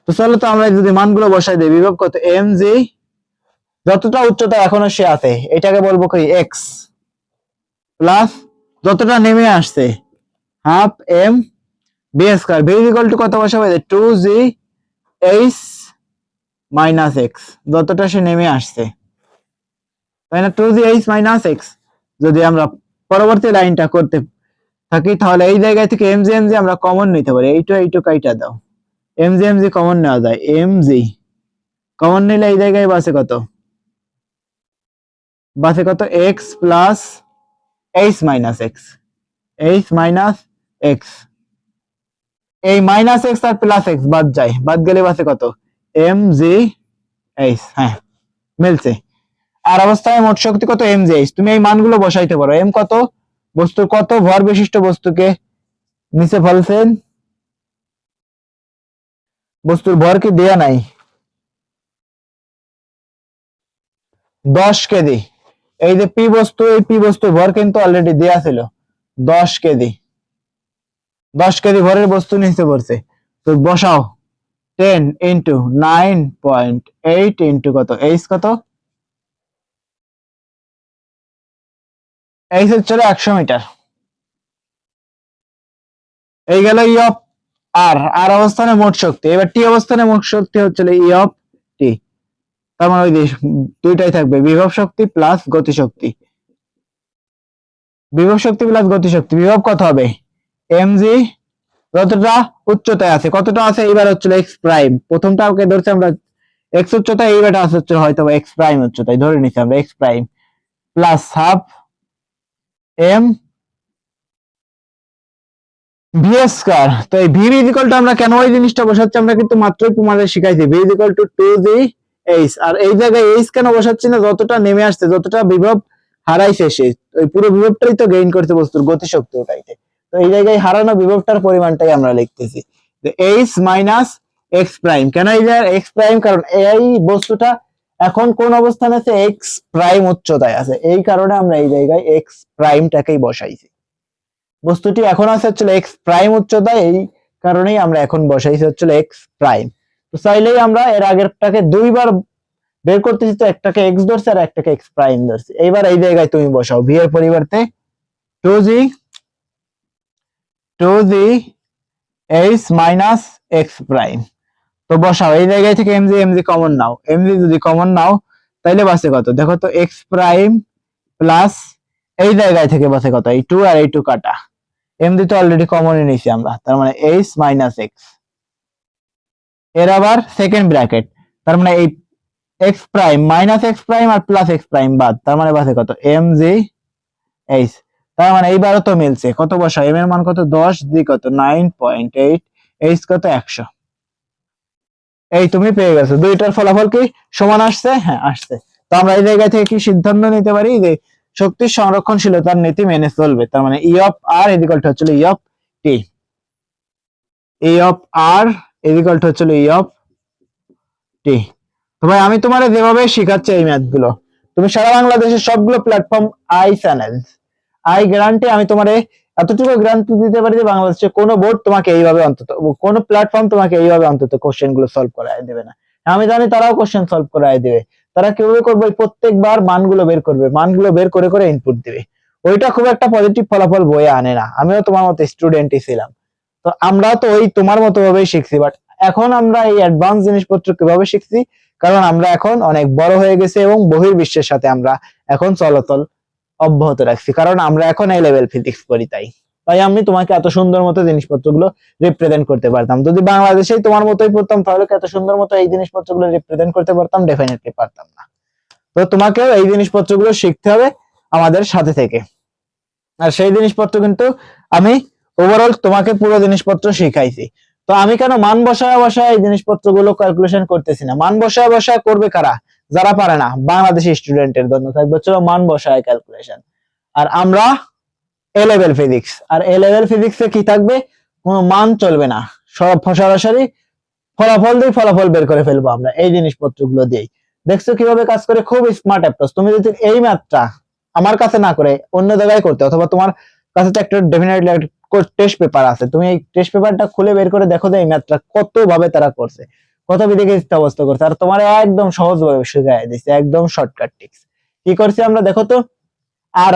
তো চলো তো আমরা যদি মানগুলো বসাই দিই, বিভব কত এম জি, যতটা উচ্চতা এখনো সে আছে এটাকে বলবো কি এক্স, প্লাস যতটা নেমে আসছে half M B square, V equal to কত বসাবে 2g এইচ মাইনাস এক্স, যতটা সে নেমে আসছে, তাই না, 2g এইচ মাইনাস এক্স। যদি আমরা পরবর্তী লাইনটা করতে থাকি তাহলে এই জায়গা থেকে এমজি এমজি আমরা কমন নিতে পারি, এইটু কাইটা দাও, এমজি এমজি কমন নেওয়া যায়, এমজি কমন নিলে এই জায়গায় বাসে কত, বাসে কত x plus H minus x, H minus x, এই মাইনাস এক্স আর প্লাস এক্স বাদ যায়, বাদ গেলে বাসে কত এম জি এইচ, হ্যাঁ মিলছে। আর অবস্থায় মোট শক্তি কত এম জি এইচ, তুমি এই মানগুলো বসাইতে পারো। এম কত, বস্তুর কত ভর বিশিষ্ট বস্তুকে নিচে ফেলছেন, বস্তুর ভর কি দেয়া নাই 10 কেজি, এই যে পি বস্তু, এই পি বস্তুর ভর কিন্তু অলরেডি দেয়া ছিল 10 কেজি, 10 কেজি ভরের বস্তু নিচে পড়ছে। তো বসাও 10 ইন্টু 9.8 ইন্টু কত এইচ, কত এইচ হচ্ছে 100 মিটার। এই গেল ই অফ আর, আর অবস্থানে মোট শক্তি। এবার টি অবস্থানে মোট শক্তি হচ্ছে ই অফ টি, তার মানে ওই দুইটাই থাকবে, বিভব শক্তি প্লাস গতি শক্তি, বিভব শক্তি প্লাস গতি শক্তি। বিভব কত হবে এমজি, যতটা উচ্চতায় আছে, কতটা আছে এইবার হচ্ছে এক্স প্রাইম, প্রথমটা ওকে ধরছি আমরা এক্স উচ্চতায়, এইবারটা আছে হচ্ছে হয়তো এক্স প্রাইম উচ্চতায়, ধরে নিচ্ছি আমরা X prime, plus half M V square. তো এই ভি ইকুয়াল টু আমরা কেন ওই জিনিসটা বসাচ্ছি, আমরা কিন্তু মাত্রই তোমাদের শিখাইছি V equal to 2g H, আর এই জায়গায় এইচ কেন বসাচ্ছি না, যতটা নেমে আসছে, যতটা বিভব হারাইছে সে, ওই পুরো বিভবটাই তো গেইন করতে বস্তুর গতি শক্তি ওটাইতে, তো এই জায়গায় হারানো বিভবটার পরিমাণটাই আমরা লিখতেছি এইচ মাইনাস এক্স প্রাইম। কেন এই যে এক্স প্রাইম, কারণ এই বস্তুটা এখন কোন অবস্থানে আছে, এক্স প্রাইম উচ্চতায় আছে, এই কারণে আমরা এই জায়গায় এক্স প্রাইমটাকেই বসাইছি। বস্তুটি এখন আছে হচ্ছে এক্স প্রাইম উচ্চতায়, এই কারণেই আমরা এখন বসাইছি হচ্ছে এক্স প্রাইম। তো চাইলেই আমরা এর আগেরটাকে দুইবার বের করতেছি, তো একটাকে এক্স ধরছি আর একটাকে এক্স প্রাইম ধরছি। এইবার এই জায়গায় তুমি বসাও ভি এর পরিবর্তে 2g H minus X prime. তো বসাও এই জায়গায় থেকে এমজি এমজি কমন নাও, এমজি যদি কমন নাও তাইলে বাসে কত, দেখো তো এক্স প্রাইম প্লাস এই জায়গায় থেকে বাসে কত, এই 2 আর এই 2 কাটা, এমজি তো অলরেডি কমনই নিয়েছি আমরা, তার মানে এইচ মাইনাস এক্স, এর আবার সেকেন্ড ব্র্যাকেট, তার মানে এই X prime minus X prime আর প্লাস এক্স প্রাইম বাদ, তার মানে বাসে কত এম জি এইচ। তার মানে এইবারও তো মিলছে, কত বসা, এম এর মান কত 10, জি কত 9.8, এইচ কত 100। এই তুমি পেয়ে গেছো, দুইটার ফলাফল কি সমান আসছে, হ্যাঁ আসছে। তো আমরা এই জায়গা থেকে কি সিদ্ধান্ত নিতে পারি যে শক্তির সংরক্ষণশীলতার নীতি মেনে চলবে। তার মানে E of R equal to হচ্ছে E of T, E of R equal to হচ্ছে ই অফ টি। তো ভাই আমি তোমার যেভাবে শিখাচ্ছি এই ম্যাথ গুলো, তুমি সারা বাংলাদেশের সবগুলো platform I channel, I guarantee, আমি তোমার এতটুকু গ্যারান্টি দিতে পারি যে বাংলাদেশের কোনো বোর্ড তোমাকে এইভাবে অন্তত, কোনো প্ল্যাটফর্ম তোমাকে এইভাবে অন্তত কোশ্চেন গুলো সলভ করায় দেবে না। আমি জানি তারাও কোশ্চেন সলভ করায় দেবে। তারা কিভাবে করবে, প্রত্যেকবার মানগুলো বের করবে, মানগুলো বের করে করে ইনপুট দিবে। ওইটা খুব একটা পজিটিভ ফলাফল বয়ে আনে না। আমিও তোমার মতো স্টুডেন্টই ছিলাম, তো আমরা তো ওই তোমার মতো ভাবেই শিখছি। বাট এখন আমরা এই অ্যাডভান্স জিনিসপত্র কিভাবে শিখছি, কারণ আমরা এখন অনেক বড় হয়ে গেছি এবং বহির্বিশ্বের সাথে আমরা এখন চলাচল অব্যাহত রাখছি, কারণ আমরা এখন এই লেভেল ফিজিক্স পড়ি। তাই আমি তোমাকে এত সুন্দর মতো জিনিসপত্রগুলো রিপ্রেজেন্ট করতে পারতাম। যদি বাংলাদেশেই তোমার মতোই পড়তাম তাহলে এত সুন্দর মতো এই জিনিসপত্রগুলো রিপ্রেজেন্ট করতে পারতাম? ডেফিনেটলি পারতাম না। তো তোমাকেও এই জিনিসপত্রগুলো শিখতে হবে আমাদের সাথে থেকে। আর সেই জিনিসপত্র কিন্তু আমি ওভারঅল তোমাকে পুরো জিনিসপত্র শিখাইছি। তো আমি কেন মান বসায় বসায় এই জিনিসপত্রগুলো ক্যালকুলেশন করতেছি না? মান বসায় বসায় করবে কারা? যারা পারে না, বাংলাদেশি স্টুডেন্টের জন্য থাকবে হচ্ছে মান বসায় ক্যালকুলেশন। আর আমরা এ লেভেল ফিজিক্স, আর এ লেভেল ফিজিক্সে কি থাকবে? কোনো মান চলবে না, সরাসরি ফলাফল দিয়ে ফলাফল বের করে ফেলবো আমরা এই জিনিসপত্রগুলো দিয়েই। দেখছো কিভাবে কাজ করে? খুব স্মার্ট অ্যাপ্রোচ। তুমি যদি এই ম্যাথটা আমার কাছে না করে অন্য জায়গায় করতে, অথবা তোমার কাছে তো একটা ডেফিনেটলি টেস্ট পেপার আছে, তুমি এই টেস্ট পেপারটা খুলে বের করে দেখো যে এই ম্যাথটা কত ভাবে তারা করছে, কত বিদিকে চিন্তাবস্ত করছে, আর তোমার একদম সহজ ভাবে শিখাই দিচ্ছে, একদম শর্টকাট টিপস। কি করছি আমরা দেখো তো। আর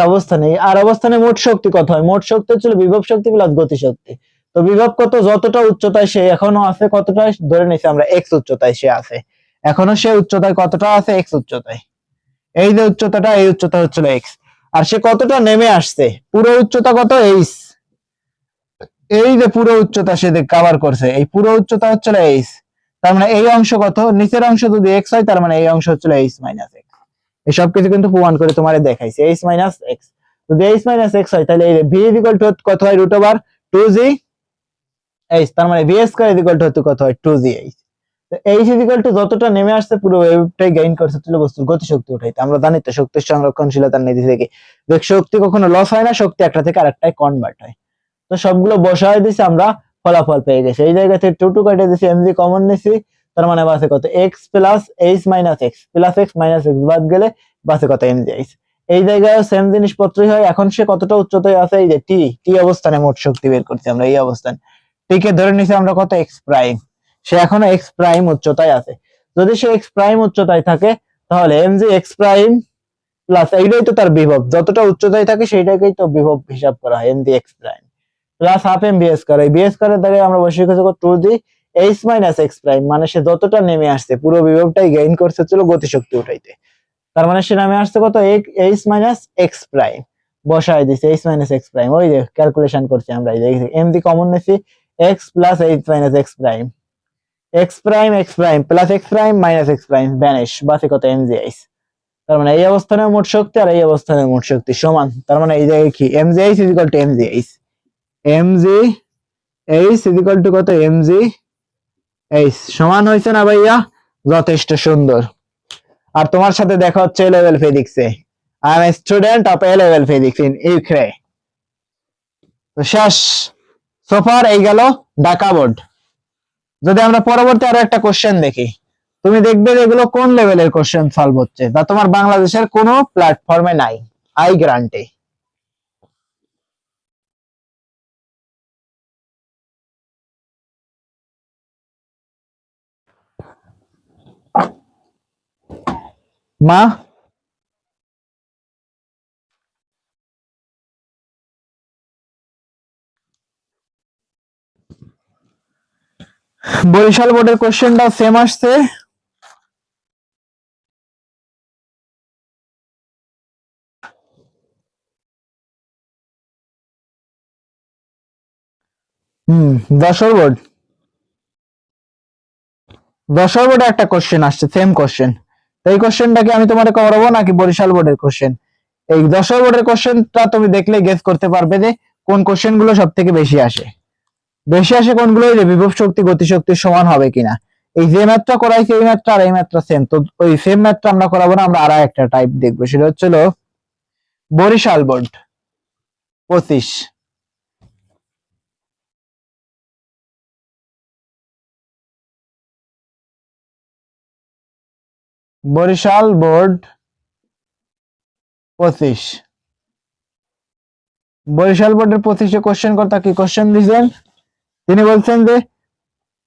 অবস্থানে মোট শক্তি কত হয়? মোট শক্তি হচ্ছে বিভব শক্তি প্লাস গতি শক্তি। তো বিভব কত? যতটা উচ্চতায় সে এখনো আছে, কতটা ধরে নিছি আমরা, এক্স উচ্চতায় সে আছে, এখনো সে উচ্চতায় কতটা আছে? এক্স উচ্চতায়। এই যে উচ্চতাটা, এই উচ্চতা হচ্ছিল এক্স। আর সে কতটা নেমে আসছে? পুরো উচ্চতা কত? এইচ। এই যে পুরো উচ্চতা সে কভার করছে, এই পুরো উচ্চতা হচ্ছিল এইচ। তার মানে এই অংশ কত? নিচের অংশ যদি এক্স হয়, তার মানে এই অংশ হচ্ছিল এইচ মাইনাস এক্স। এই সব কিছু কিন্তু প্রমাণ করে তোমার দেখাইছে, এইচ মাইনাস এক্স। যদি এইচ মাইনাস এক্স হয়, তাহলে এই ভি ইকুয়াল টু কত হয়? Root over 2g H. তার মানে ভি স্কয়ার ইকুয়াল টু কত হয়? 2g H. তো এইচ ইকুয়াল টু যতটা নেমে আসছে পুরো ওয়েভটাই গেইন করছে ছিল বস্তুর গতিশক্তি উঠাইতে। আমরা জানি তো শক্তির সংরক্ষণশীলতার নীতি থেকে দেখ, শক্তি কখনো লস হয় না, শক্তি একটা থেকে আরেকটায় কনভার্ট হয়। তো সবগুলো বসায় দিছি আমরা, ফলাফল পেয়ে গেছি। এই জায়গা থেকে 2 কেটে দিছি, এমজি কমন নিছি, তার মানে বাসে কত? X plus H minus x, plus x minus x বাদ গেলে বাসে কত? M G H. এই জায়গায় সেম জিনিসপত্রই হয়। এখন সে কতটা উচ্চতায় আছে? এই যে টি, টি অবস্থানে মোট শক্তি বের করছি আমরা। এই অবস্থান টি কে ধরে নিছি আমরা কত? X prime. সে এখনো এক্স প্রাইম উচ্চতায় আছে। যদি সে এক্স প্রাইম উচ্চতায় থাকে, তাহলে এমজি এক্স প্রাইম প্লাস এইটাই তো তার বিভব, যতটা উচ্চতায় থাকে সেইটাকেই তো বিভব হিসাব করা হয়, MG X prime plus half M BS করে। এই বিএস করে দ্বারা আমরা বসে গেছি 2g H minus X prime. মানে সে যতটা নেমে আসছে পুরো বিভবটাই গেইন করছে ছিল গতিশক্তি উঠাইতে। তার মানে সে নামে আসছে কত? H minus X prime. বসায় দিছে এইচ মাইনাস এক্স প্রাইম। ওই যে ক্যালকুলেশন করছি আমরা, এই যে এমজি কমন নিছি, x plus H minus X prime, x prime plus X prime minus X prime vanish, বাসে কত? M G H. তার মানে এই অবস্থানে মোট শক্তি আর এই অবস্থানে মোট শক্তি সমান। তার মানে এই জায়গায় কি? M G H equal to M G H. M G H equal to কত? M G H. সমান হয়েছে না ভাইয়া? যথেষ্ট সুন্দর। আর তোমার সাথে দেখা হচ্ছে এ লেভেল ফিজিক্সে। I am a student of A level physics in Ukraine. তো শেষ সোফার এই গেল ঢাকা বোর্ড। যদি আমরা পরবর্তী আরো একটা কোশ্চেন দেখি, তুমি দেখবে এগুলো কোন লেভেলের কোশ্চেন সলভ হচ্ছে, তা তোমার বাংলাদেশের কোনো প্ল্যাটফর্মে নাই, আই গ্যারান্টি। মা বরিশাল বোর্ডের কোশ্চেনটা সেম আসছে। যশোর বোর্ড, যশোর বোর্ডে একটা কোশ্চেন আসছে, সেম কোশ্চেন। তো এই কোশ্চেনটাকে আমি তোমাকে করাবো নাকি বরিশাল বোর্ডের কোশ্চেন? এই যশোর বোর্ডের কোশ্চেনটা তুমি দেখলে গেস করতে পারবে যে কোন কোশ্চেন গুলো সব থেকে বেশি আসে। বেশি আসে কোনগুলো? যে বিভব শক্তি গতিশক্তির সমান হবে কিনা। এই যে ম্যাথটা করাইছে এই ম্যাথটা আর এই ম্যাথটা সেম, তো ওই সেম ম্যাথটা আমরা করাবো না, আমরা আর একটা টাইপ দেখবো, সেটা হচ্ছিল বরিশাল বোর্ড 25। বরিশাল বোর্ড 25। বরিশাল বোর্ডের 25-এ কোশ্চেন কর্তা কি কোশ্চেন দিয়েছেন? তিনি বলছেন যে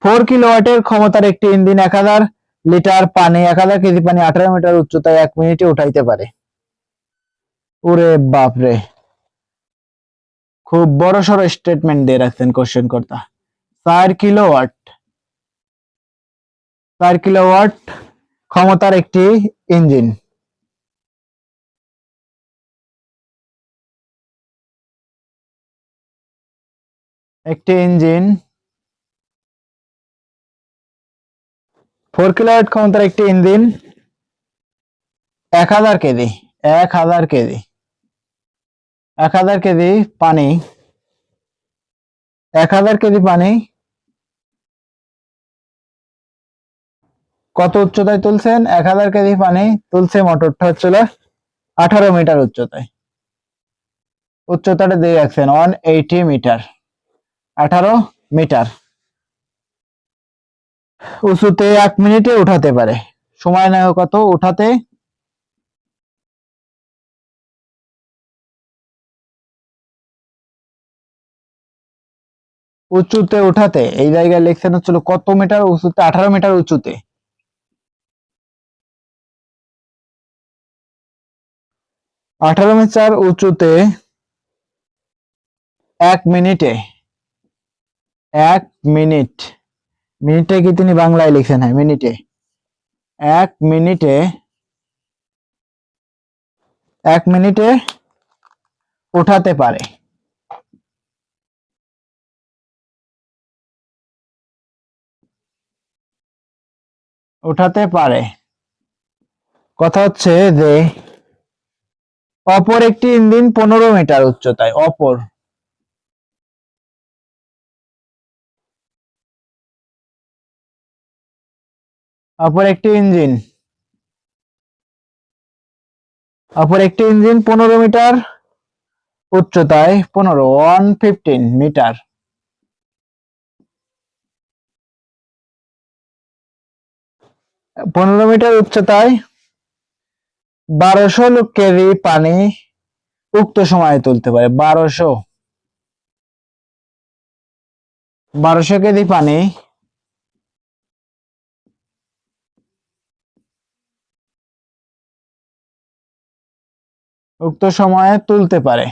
4 কিলোওয়াটের ক্ষমতার একটি ইঞ্জিন 1000 লিটার পানি 1000 কেজি পানি 18 মিটার উচ্চতায় 1 মিনিটে উঠাইতে পারে। ওরে বাপরে, খুব বড় সড়ো স্টেটমেন্ট দিয়ে রাখছেন কোশ্চেন কর্তা। 4 কিলোওয়াট 4 কিলোওয়াট ক্ষমতার একটি ইঞ্জিন। একটি ইঞ্জিন 4 কিলোওয়াট ক্ষমতার একটি ইঞ্জিন 1000 কেজি 1000 কেজি 1000 কেজি পানি 1000 কেজি পানি কত উচ্চতায় তুলছেন? 1000 কেজি পানি তুলছে মোটরটা হচ্ছিল 18 মিটার উচ্চতায়। উচ্চতাটা দিয়ে রাখছেন 180 মিটার, 18 মিটার উঁচুতে 1 মিনিটে উঠাতে পারে। সময় নেয় কত উঠাতে? উঁচুতে উঠাতে এই জায়গায় লিখছেন হচ্ছিল কত মিটার উঁচুতে? 18 মিটার উঁচুতে। 18 মিটার উঁচুতে 1 মিনিটে 1 মিনিট, মিনিটে কি তিনি বাংলায় লিখছেন? হ্যাঁ মিনিটে। 1 মিনিটে 1 মিনিটে উঠাতে পারে। উঠাতে পারে কথা হচ্ছে যে অপর একটি ইঞ্জিন 15 মিটার উচ্চতায়। অপর একটি ইঞ্জিন 15 মিটার উচ্চতায় 115 মিটার 15 মিটার উচ্চতায় 1200 কেজি পানি উক্ত সময়ে তুলতে পারে। 1200 কেজি পানি উক্ত সময়ে তুলতে পারে।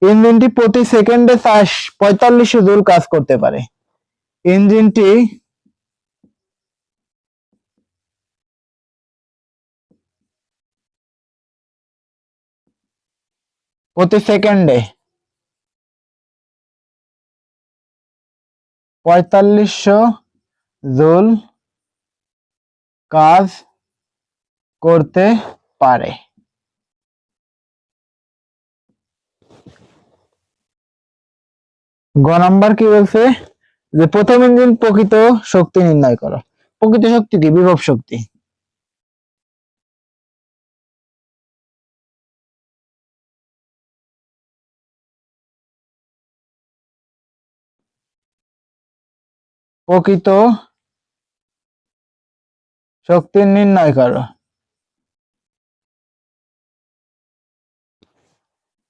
ইঞ্জিনটি প্রতি সেকেন্ডে 45 জুল কাজ করতে পারে। ইঞ্জিনটি প্রতি সেকেন্ডে 4500 জুল কাজ করতে পারে। গ নাম্বার কি বলছে? যে প্রথম ইঞ্জিন প্রকৃত শক্তি নির্ণয় করো। প্রকৃত শক্তি কি? বিভব শক্তি। প্রকৃত শক্তি নির্ণয় করো।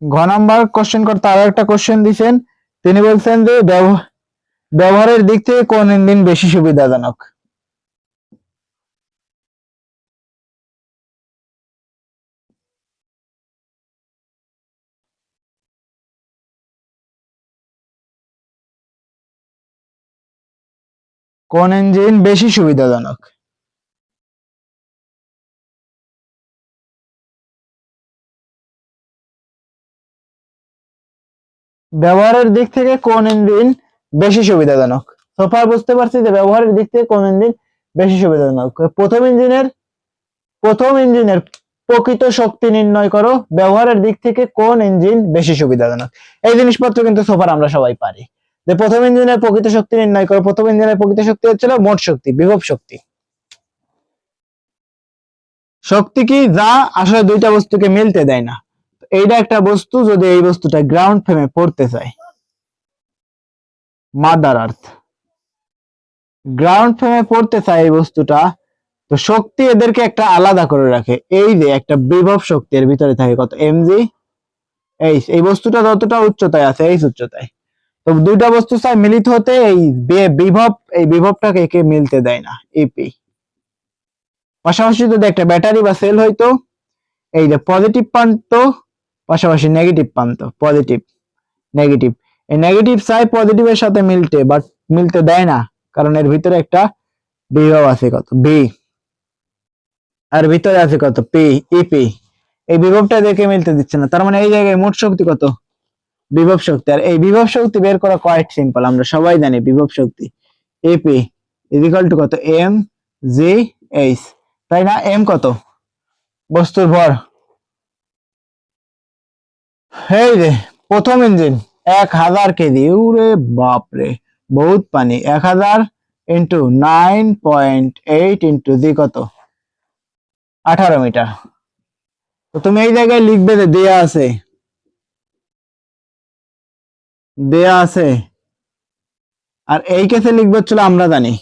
ঘ নাম্বার কোশ্চেন করতে আরো একটা কোশ্চেন দিচ্ছেন। তিনি বলছেন যে ব্যবহারের দিক থেকে কোন ইঞ্জিন বেশি সুবিধাজনক? কোন ইঞ্জিন বেশি সুবিধাজনক? ব্যবহারের দিক থেকে কোন ইঞ্জিন বেশি সুবিধাজনক? সোফার বুঝতে পারছি যে ব্যবহারের দিক থেকে কোন ইঞ্জিন বেশি সুবিধাজনক। প্রথম ইঞ্জিনের প্রকৃত শক্তি নির্ণয় করো। ব্যবহারের দিক থেকে কোন ইঞ্জিন বেশি সুবিধাজনক? এই জিনিসপত্র কিন্তু সোফার আমরা সবাই পারি। যে প্রথম ইঞ্জিনের প্রকৃত শক্তি নির্ণয় করো। প্রথম ইঞ্জিনের প্রকৃত শক্তি হচ্ছিল মোট শক্তি, বিভব শক্তি। শক্তি কি? যা আসলে দুইটা বস্তুকে মিলতে দেয় না। এইটা একটা বস্তু, যদি এই বস্তুটা গ্রাউন্ড ফ্রেমে পড়তে চায়, মাদার আর্থ গ্রাউন্ড ফ্রেমে পড়তে চায় এই বস্তুটা, তো শক্তি এদেরকে একটা আলাদা করে রাখে। এই যে একটা বিভব শক্তি এর ভিতরে থাকে কত, এমজি এইচ। এই বস্তুটা যতটা উচ্চতায় আছে, এইচ উচ্চতায়, তো দুইটা বস্তু চাই মিলিত হতে, এই বিভব, এই বিভবটাকে একে মিলতে দেয় না, ইপি। পাশাপাশি যদি একটা ব্যাটারি বা সেল হইতো, এই যে পজিটিভ প্রান্ত পাশাপাশি নেগেটিভ প্রান্ত, পজিটিভ নেগেটিভ, এই নেগেটিভ চাই পজিটিভের সাথে মিলতে, বাট মিলতে দেয় না, কারণ এর ভিতরে একটা বিভব আছে কত, বি, আর ভিতরে আছে কত, পি, ইপি। এই বিভবটা দেখে মিলতে দিচ্ছে না, তার মানে এই জায়গায় মোট শক্তি কত, বিভব শক্তি। আর এই বিভব শক্তি বের করা কোয়াইট সিম্পল, আমরা সবাই জানি বিভব শক্তি এপি ইকুয়াল টু কত, এম জি এইচ, তাই না? এম কত, বস্তুর ভর। এই যে প্রথম ইঞ্জিন 1000 কেজি, উরে বাপরে বহুত পানি। 1000 ইন্টু 9.8 ইন্টু জি কত, 18 মিটার। তো তুমি এই জায়গায় লিখবে যে দেয়া আছে, দেয়া আছে, আর এই কেসে লিখবে হচ্ছিল আমরা জানি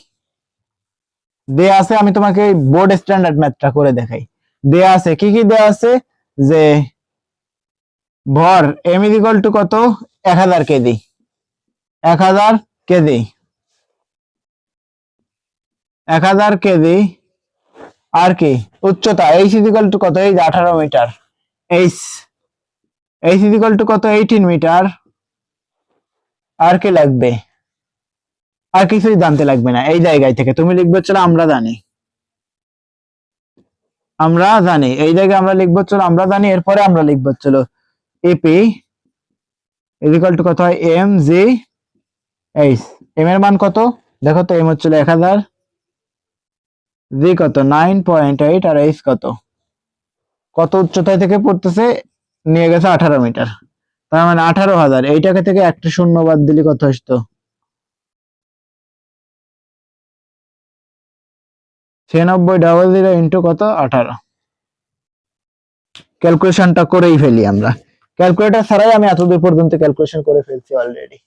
দেয়া আছে। আমি তোমাকে বোর্ড স্ট্যান্ডার্ড ম্যাথটা করে দেখাই। দেয়া আছে, কি কি দেয়া আছে, যে ভর এম ইকুয়াল টু কত, 1000 কেজি, 1000 কেজি, 1000 কেজি। আর কি উচ্চতা, এইচ ইকুয়াল টু কত, এই 18 meter, H, H equal to কত, 18 মিটার। আর কি লাগবে? আর কিছুই জানতে লাগবে না। এই জায়গায় থেকে তুমি লিখবে চলো আমরা জানি, আমরা জানি, এই জায়গায় আমরা লিখবো চলো আমরা জানি। এরপরে আমরা লিখবো চলো এপি ইকুয়াল টু কত হয়, এম জি এইচ। এম এর মান কত দেখো তো, এম হচ্ছিল 1000, জি কত 9.8, আর এইচ কত, কত উচ্চতায় থেকে পড়তেছে, নিয়ে গেছে 18 মিটার, তার মানে 18,000। এইটাকে থেকে একটা শূন্য বাদ দিলে কত আসতো, 9600 ইন্টু কত, 18। ক্যালকুলেশনটা করেই ফেলি আমরা, ক্যালকুলেটর ছাড়াই আমি এতদূর পর্যন্ত ক্যালকুলেশন করে ফেলছি অলরেডি।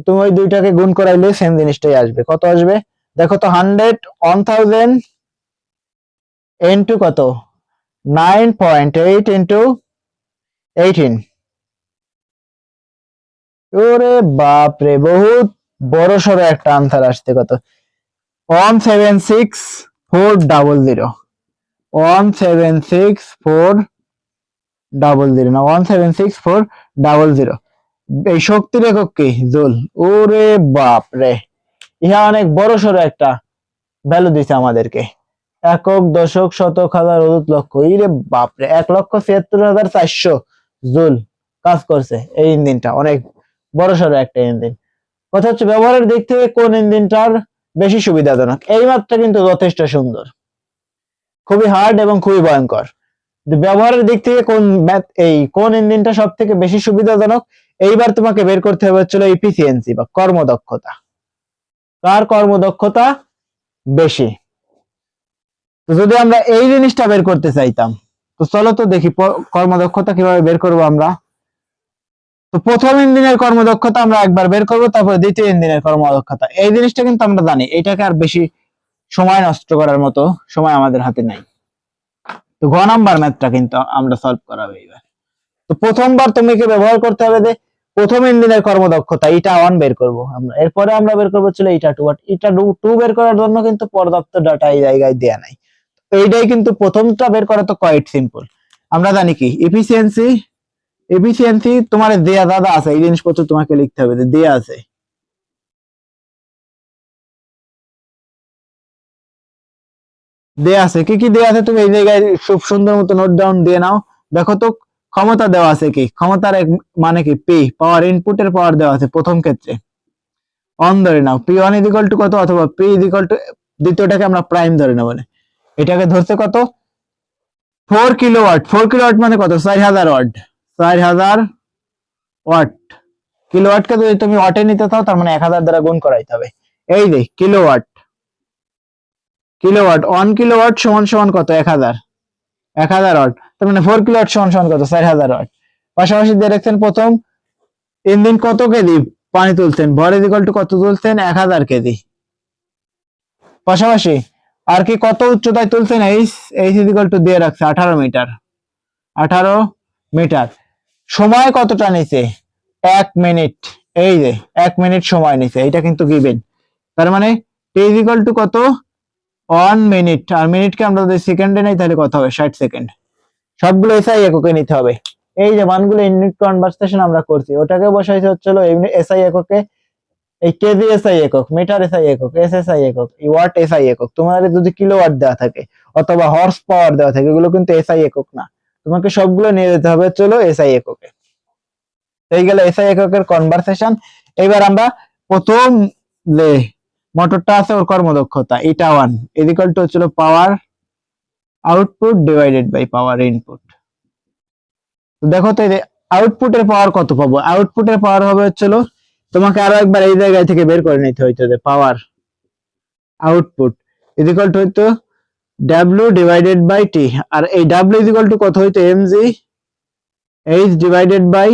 তুমি ওই দুইটাকে গুণ করাইলে সেম জিনিসটাই আসবে। কত আসবে দেখো তো, 100 1000 ইন্টু কত, 9.8 ইন্টু 18। ওরে বাপ রে, বহুত বড় সড়ো একটা আনসার আসছে। কত, 176400, 176400 না, 176400। এই শক্তির একক কি, জুল। ওরে বাপ রে, ইহা অনেক বড় সড়ো একটা ভ্যালু দিছে আমাদেরকে। একক, দশক, শতক, হাজার, অযুত, লক্ষ, ইরে বাপরে, 1,76,400 জুল কাজ করছে এই ইঞ্জিনটা। অনেক বড় সড়ো একটা ইঞ্জিন। কথা হচ্ছে ব্যবহারের দিক থেকে কোন ইঞ্জিনটার বেশি সুবিধাজনক। এই মাত্রা কিন্তু যথেষ্ট সুন্দর, খুবই হার্ড এবং খুবই ভয়ঙ্কর। ব্যবহারের দিক থেকে কোন ইঞ্জিনটা সব থেকে বেশি সুবিধাজনক, এইবার তোমাকে বের করতে হবে হচ্ছিল এফিসিয়েন্সি বা কর্মদক্ষতা। কার কর্মদক্ষতা বেশি? তো যদি আমরা এই জিনিসটা বের করতে চাইতাম, তো চলো তো দেখি কর্মদক্ষতা কিভাবে বের করব আমরা। তো প্রথম ইঞ্জিনের কর্মদক্ষতা আমরা একবার বের করব, তারপরে দ্বিতীয় ইঞ্জিনের কর্মদক্ষতা। এই জিনিসটা কিন্তু আমরা জানি, এটাকে আর বেশি সময় নষ্ট করার মতো সময় আমাদের হাতে নাই। তো ঘ নাম্বার ম্যাথটা কিন্তু আমরা সলভ করাবো এইবার। তো প্রথমবার তোমাকে ব্যবহার করতে হবে যে প্রথম ইঞ্জিনের কর্মদক্ষতা ইটা 1 বের করব আমরা। এরপরে আমরা বের করব ছিল ইটা 2, বাট ইটা 2 বের করার জন্য কিন্তু পর্যাপ্ত ডাটা এই জায়গায় দেয়া নাই। এইটাই কিন্তু প্রথমটা বের করা তো কোয়াইট সিম্পল। আমরা জানি কি এফিসিয়েন্সি, এফিসিয়েন্সি তোমার দেয়া দাদা আছে, এই জিনিসপত্র তোমাকে লিখতে হবে যে দেয়া আছে। দেয়া আছে, কি কি দেয়া আছে তুমি এই জায়গায় খুব সুন্দর মতো নোট ডাউন দিয়ে নাও। দেখো তো ক্ষমতা দেওয়া আছে, কি ক্ষমতার এক মানে কি, পি, পাওয়ার, ইনপুটের পাওয়ার দেওয়া আছে প্রথম ক্ষেত্রে অন ধরে নাও, পি ওয়ান ইকুয়াল টু কত, অথবা পি ইকুয়াল টু, দ্বিতীয়টাকে আমরা প্রাইম ধরে নেব, এটাকে ধরছে কত, 4 কিলোওয়াট। 4 কিলোওয়াট মানে কত, 4000 ওয়াট, 4000 ওয়াট কিলোওয়াটকে যদি তুমি ওয়াটে নিতে চাও তার মানে 1000 দ্বারা গুণ করাইতে হবে। এই যে কিলোওয়াট, কিলোওয়াট 1 কিলোওয়াট সমান সমান কত 1000, 1000 ওয়াট, তার মানে 4 কিলোওয়াট সমান সমান কত 4000 ওয়াট। পাশাপাশি দিয়ে রাখছেন প্রথম ইঞ্জিন কত কেজি পানি তুলছেন, ভর ইকুয়াল টু কত তুলছেন 1000 কেজি। পাশাপাশি আর কি কত উচ্চতায় তুলছেন, এইচ ইকুয়াল টু দিয়ে রাখছে 18 মিটার, 18 মিটার। সময় কতটা নিছে 1 মিনিট, এই যে 1 মিনিট সময় নিছে, এটা কিন্তু গিভেন। তার মানে টি ইকুয়াল টু কত 1 মিনিট, আর মিনিটকে আমরা যদি সেকেন্ডে নেই তাহলে কত হবে 60 সেকেন্ড। সবগুলো এসআই এককে নিতে হবে। এই যে মানগুলো ইউনিট কনভার্সেশন আমরা করছি ওটাকে বসাইছে হচ্ছিল এসআই এককে, এই কেজি এসআই একক, মিটার এসআই একক, এসএসআই একক, ওয়াট এসআই একক। তোমাদের যদি কিলোওয়াট দেওয়া থাকে অথবা হর্স পাওয়ার দেওয়া থাকে এগুলো কিন্তু এসআই একক না, তোমাকে সবগুলো নিয়ে যেতে হবে চলো এসআই এককে। এই গেল এসআই এককের কনভার্সেশন। এবার আমরা প্রথম যে মোটরটা আছে ওর কর্মদক্ষতা এটা 1 ইকুয়াল টু হচ্ছিল power output divided by power input. দেখো তো আউটপুটের পাওয়ার কত পাবো, আউটপুটের পাওয়ার হবে হচ্ছিল, তোমাকে আরো একবার এই জায়গায় থেকে বের করে নিতে হইতো যে পাওয়ার আউটপুট ইকুয়াল টু হইতো ডাব্লিউ ডিভাইডেড বাই টি, আর এই ডাব্লিউ ইকুয়াল টু কত হইতো MG H divided by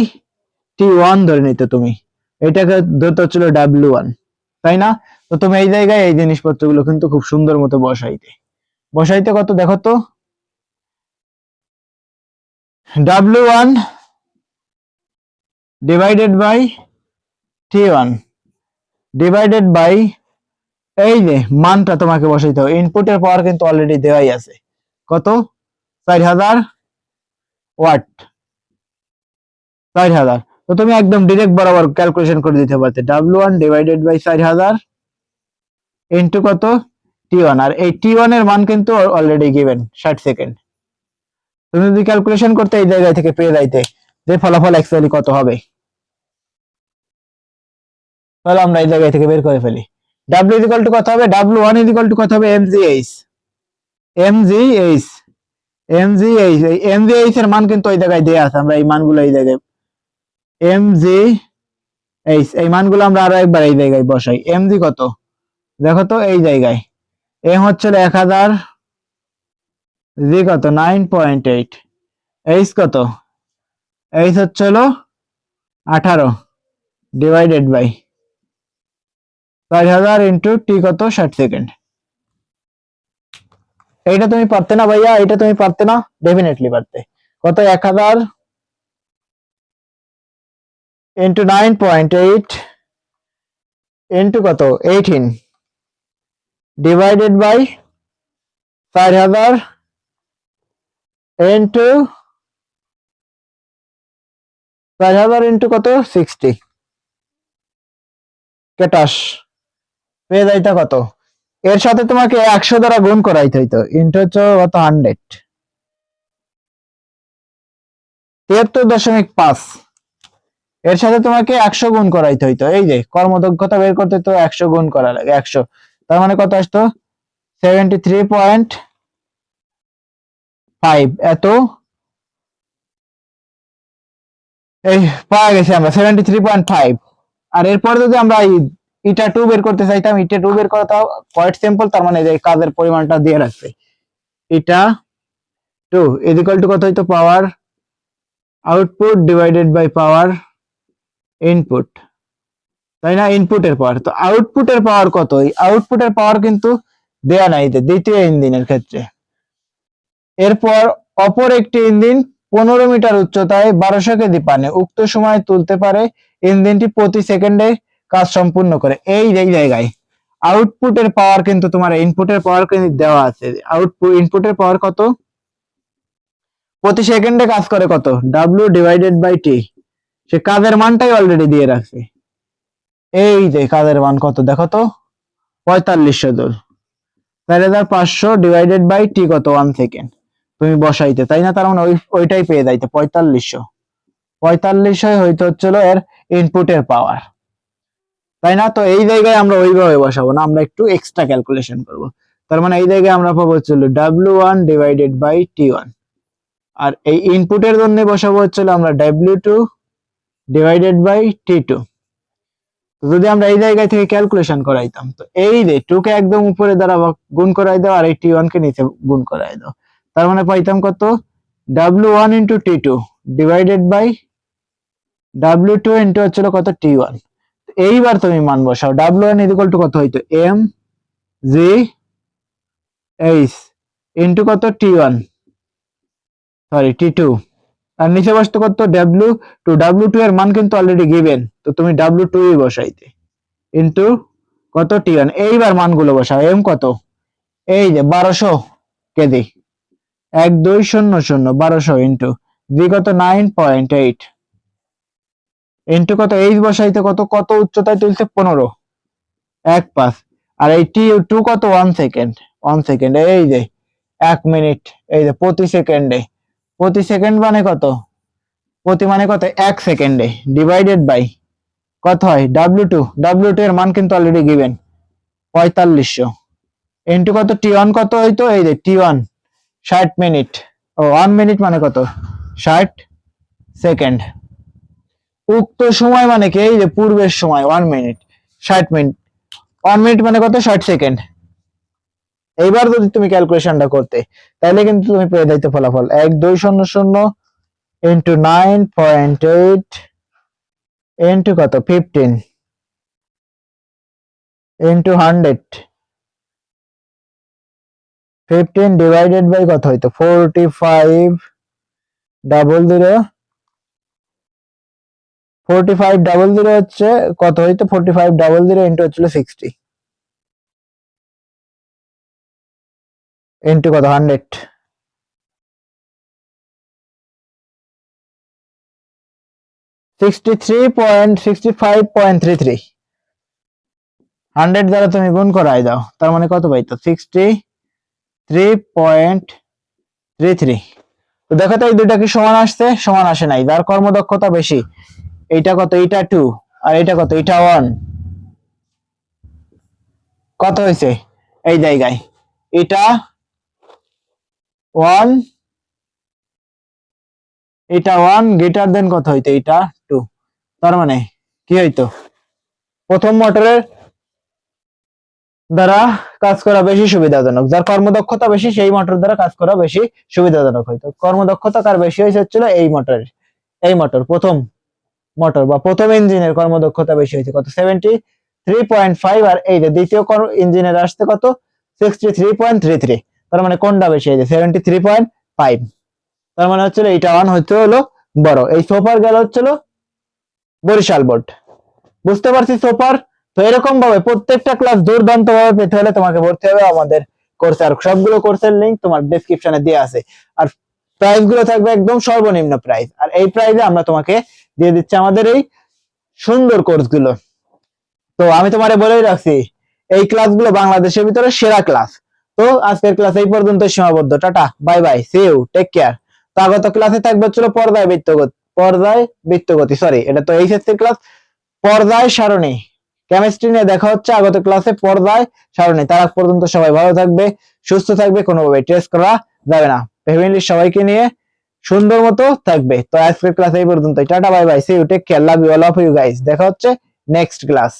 T one ধরে নিতে তুমি, এটাকে ধরতে হচ্ছিল ডাব্লিউ ওয়ান, তাই না? তো তুমি এই জায়গায় এই জিনিসপত্রগুলো কিন্তু খুব সুন্দর মতো বসাইতে কত দেখো তো, W one divided by T one divided by এই যে মানটা তোমাকে বসাইতে হবে। ইনপুটের পাওয়ার কিন্তু অলরেডি দেওয়াই আছে, কত 4000 ওয়াট, 4000। তো তুমি একদম ডিরেক্ট বরাবর ক্যালকুলেশন করে দিতে পারতে, W1 ডিভাইডেড বাই 4000 ইনটু কত T1, আর এই T1 এর মান কিন্তু অলরেডি গিভেন 60 সেকেন্ড। তুমি যদি ক্যালকুলেশন করতে এই জায়গা থেকে পেয়ে যাইতে যে ফলাফল অ্যাকচুয়ালি কত হবে, তাহলে আমরা এই জায়গা থেকে বের করে ফেলি। W ইকুয়াল টু কত হবে, W1 ইকুয়াল টু কত হবে mgh, mgh mgh এই mgh এর মান কিন্তু ওই জায়গায় দেয়া আছে, আমরা এই মানগুলো এই জায়গায় mgh এই মানগুলো আমরা আরো একবার এই জায়গায় বসাই। mg কত দেখো তো এই জায়গায়, m হচ্ছিল 1000, g কত 9.8, h কত h হচ্ছিল 18 ডিভাইডেড বাই 4000 ইনটু টি কত 60 সেকেন্ড। এইটা তুমি পারতে না ভাইয়া, এটা তুমি পারতে না? ডেফিনেটলি পারতে। কত 1000 ইনটু 9.8 ইনটু কত 18 ডিভাইডেড বাই 4000 ইনটু 4000 ইনটু কত 60 কেটাস পেয়ে যাইতা কত, এর সাথে তোমাকে 100 দ্বারা গুণ করাইতে হইতো, ইনটু হচ্ছে কত 100 73.5, এর সাথে তোমাকে 100 গুণ করাইতে হইতো। এই যে কর্মদক্ষতা বের করতে তো 100 গুণ করা লাগে 100, তার মানে কত আসতো 73.5, এত এই পাওয়া গেছে আমরা 73.5। আর এরপর যদি আমরা ইটা 2 বের করতে চাইতাম, ইটা 2 বের করা তাও কোয়াইট সিম্পল, তার মানে যে কাজের পরিমাণটা দিয়ে রাখছে ইটা 2 ইকুয়াল টু কত হইতো power output divided by power input, তাই না? ইনপুটের পাওয়ার, তো আউটপুটের পাওয়ার কত, এই আউটপুটের পাওয়ার কিন্তু দেয়া নাই দ্বিতীয় ইঞ্জিনের ক্ষেত্রে। এরপর অপর একটি ইঞ্জিন 15 মিটার উচ্চতায় 1200 কেজি পানি উক্ত সময় তুলতে পারে, ইঞ্জিনটি প্রতি সেকেন্ডে কাজ সম্পূর্ণ করে। এই জায়গায় আউটপুটের পাওয়ার কিন্তু তোমার ইনপুটের পাওয়ার কিন্তু দেওয়া আছে, আউটপুট ইনপুটের পাওয়ার কত প্রতি সেকেন্ডে কাজ করে কত W ডিভাইডেড বাই টি, সে কাজের মানটাই অলরেডি দিয়ে রাখছে। এই যে কাজের মান কত দেখো তো 4500 জুল, 4500 ডিভাইডেড বাই টি কত 1 সেকেন্ড তুমি বসাইতে, তাই না? তার মানে ওইটাই পেয়ে যাইতে 4500 হইতে হচ্ছিল এর ইনপুটের পাওয়ার, তাই না? তো এই জায়গায় আমরা ওইভাবে বসাবো না, আমরা একটু এক্সট্রা ক্যালকুলেশন করব। তার মানে এই জায়গায় আমরা পাবো হচ্ছিল W1 ডিভাইডেড বাই T1, আর এই ইনপুটের জন্য বসাবো হচ্ছিল আমরা W2 ডিভাইডেড বাই T2। তো যদি আমরা এই জায়গায় থেকে ক্যালকুলেশন করাইতাম, তো এই যে 2 কে একদম উপরে দ্বারা গুণ করাই দাও আর এই T1 কে নিচে গুণ করাই দাও, তার মানে পাইতাম কত, W1 into T2 divided by W2 into হচ্ছিল কত T1। এইবার তুমি মান বসাও, W1 ইকুয়াল টু কত হইতো, M G H ইন্টু কত T1 সরি T2, আর নিচে বসতো কত W2 এর মান কিন্তু অলরেডি গিভেন, তো তুমি W2 ই বসাইতে ইন্টু কত T1। এইবার মানগুলো বসাও, M কত, এই যে 1200 কেজি, 1200 1200 ইন্টু জি কত 9.8 ইন্টু কত এইচ বসাইতে কত কত উচ্চতায় তুলছে 15 1.5, আর এই T2 কত 1 সেকেন্ড 1 সেকেন্ড, এই যে 1 মিনিট, এই যে প্রতি সেকেন্ড মানে কত, প্রতি মানে কত 1 সেকেন্ডে, ডিভাইডেড বাই কত হয় W2 এর মান কিন্তু অলরেডি গিভেন 4500 ইন্টু কত T1 কত হইতো, এই যে T1 60 মিনিট, ও 1 মিনিট মানে কত 60 সেকেন্ড, উক্ত সময় মানে কি, এই যে পূর্বের সময় 1 মিনিট 60 মিনিট, 1 মিনিট মানে কত 60 সেকেন্ড। এইবার যদি তুমি ক্যালকুলেশনটা করতে, তাহলে কিন্তু তুমি পেয়ে যাইতে ফলাফল 1200 ইন্টু 9.8 ইন্টু কত 15 ইন্টু 100, 15 ডিভাইডেড বাই কত হইতো 4500 4500 হচ্ছে কত হইতো 4500 ইন্টু হচ্ছিল 60 ইন্টু কত 100, 63.65.33, 100 দ্বারা তুমি গুণ করাই দাও, তার মানে কত পাইতো 63.33। তো দেখো তো এই দুইটা কি সমান আসছে, সমান আসে নাই, যার কর্মদক্ষতা বেশি এইটা কত, এইটা 2 আর এইটা কত, এইটা 1, কত হয়েছে এই জায়গায়, এটা 1 এটা 1 গ্রেটার দেন কত হইতো, এটা 2, তার মানে কি হইতো, প্রথম মোটরের দ্বারা কাজ করা বেশি সুবিধাজনক, যার কর্মদক্ষতা বেশি সেই মোটর দ্বারা কাজ করা বেশি সুবিধাজনক হইতো। কর্মদক্ষতা কার বেশি হয়েছিল, এই মোটরের, এই মোটর প্রথম মোটর বা প্রথম ইঞ্জিনের কর্মদক্ষতা বেশি হয়েছে কত 73.5, আর এই যে দ্বিতীয় ইঞ্জিনের আসছে কত 63.33, তার মানে কোনটা বেশি হয়েছে 73.5, তার মানে হচ্ছিল এইটা 1 হচ্ছে হলো বড়। এই সোফার গেল হচ্ছিল বরিশাল বোর্ড, বুঝতে পারছি সোফার। তো এরকম ভাবে প্রত্যেকটা ক্লাস দুর্দান্ত ভাবে পেতে হলে তোমাকে ভর্তি হবে আমাদের কোর্সে, আর সবগুলো কোর্সের লিংক তোমার ডেসক্রিপশনে দেওয়া আছে, আর প্রাইস গুলো থাকবে একদম সর্বনিম্ন প্রাইস, আর এই প্রাইসে আমরা তোমাকে দিয়ে দিচ্ছি আমাদের এই সুন্দর কোর্স গুলো। তো আমি তোমারে বলেই রাখছি এই ক্লাসগুলো বাংলাদেশের ভিতরে সেরা ক্লাস। তো আজকের ক্লাস এই পর্যন্ত সীমাবদ্ধ, tata bye bye, see you, take care. তো আগত ক্লাসে থাকবে হচ্ছিল পর্যায় বৃত্তগতি, সরি এটা তো এইচএসসি ক্লাস, পর্যায় সারণী, কেমিস্ট্রি নিয়ে দেখা হচ্ছে আগত ক্লাসে পর্যায় সারণী। তার আগ পর্যন্ত সবাই ভালো থাকবে, সুস্থ থাকবে, কোনোভাবে টেস্ট করা যাবে না, ফ্যামিলির সবাইকে নিয়ে সুন্দর মতো থাকবে। তো আজকের ক্লাস এই পর্যন্তই, tata bye bye, see you, take care, love you all of you guys, দেখা হচ্ছে নেক্সট ক্লাস।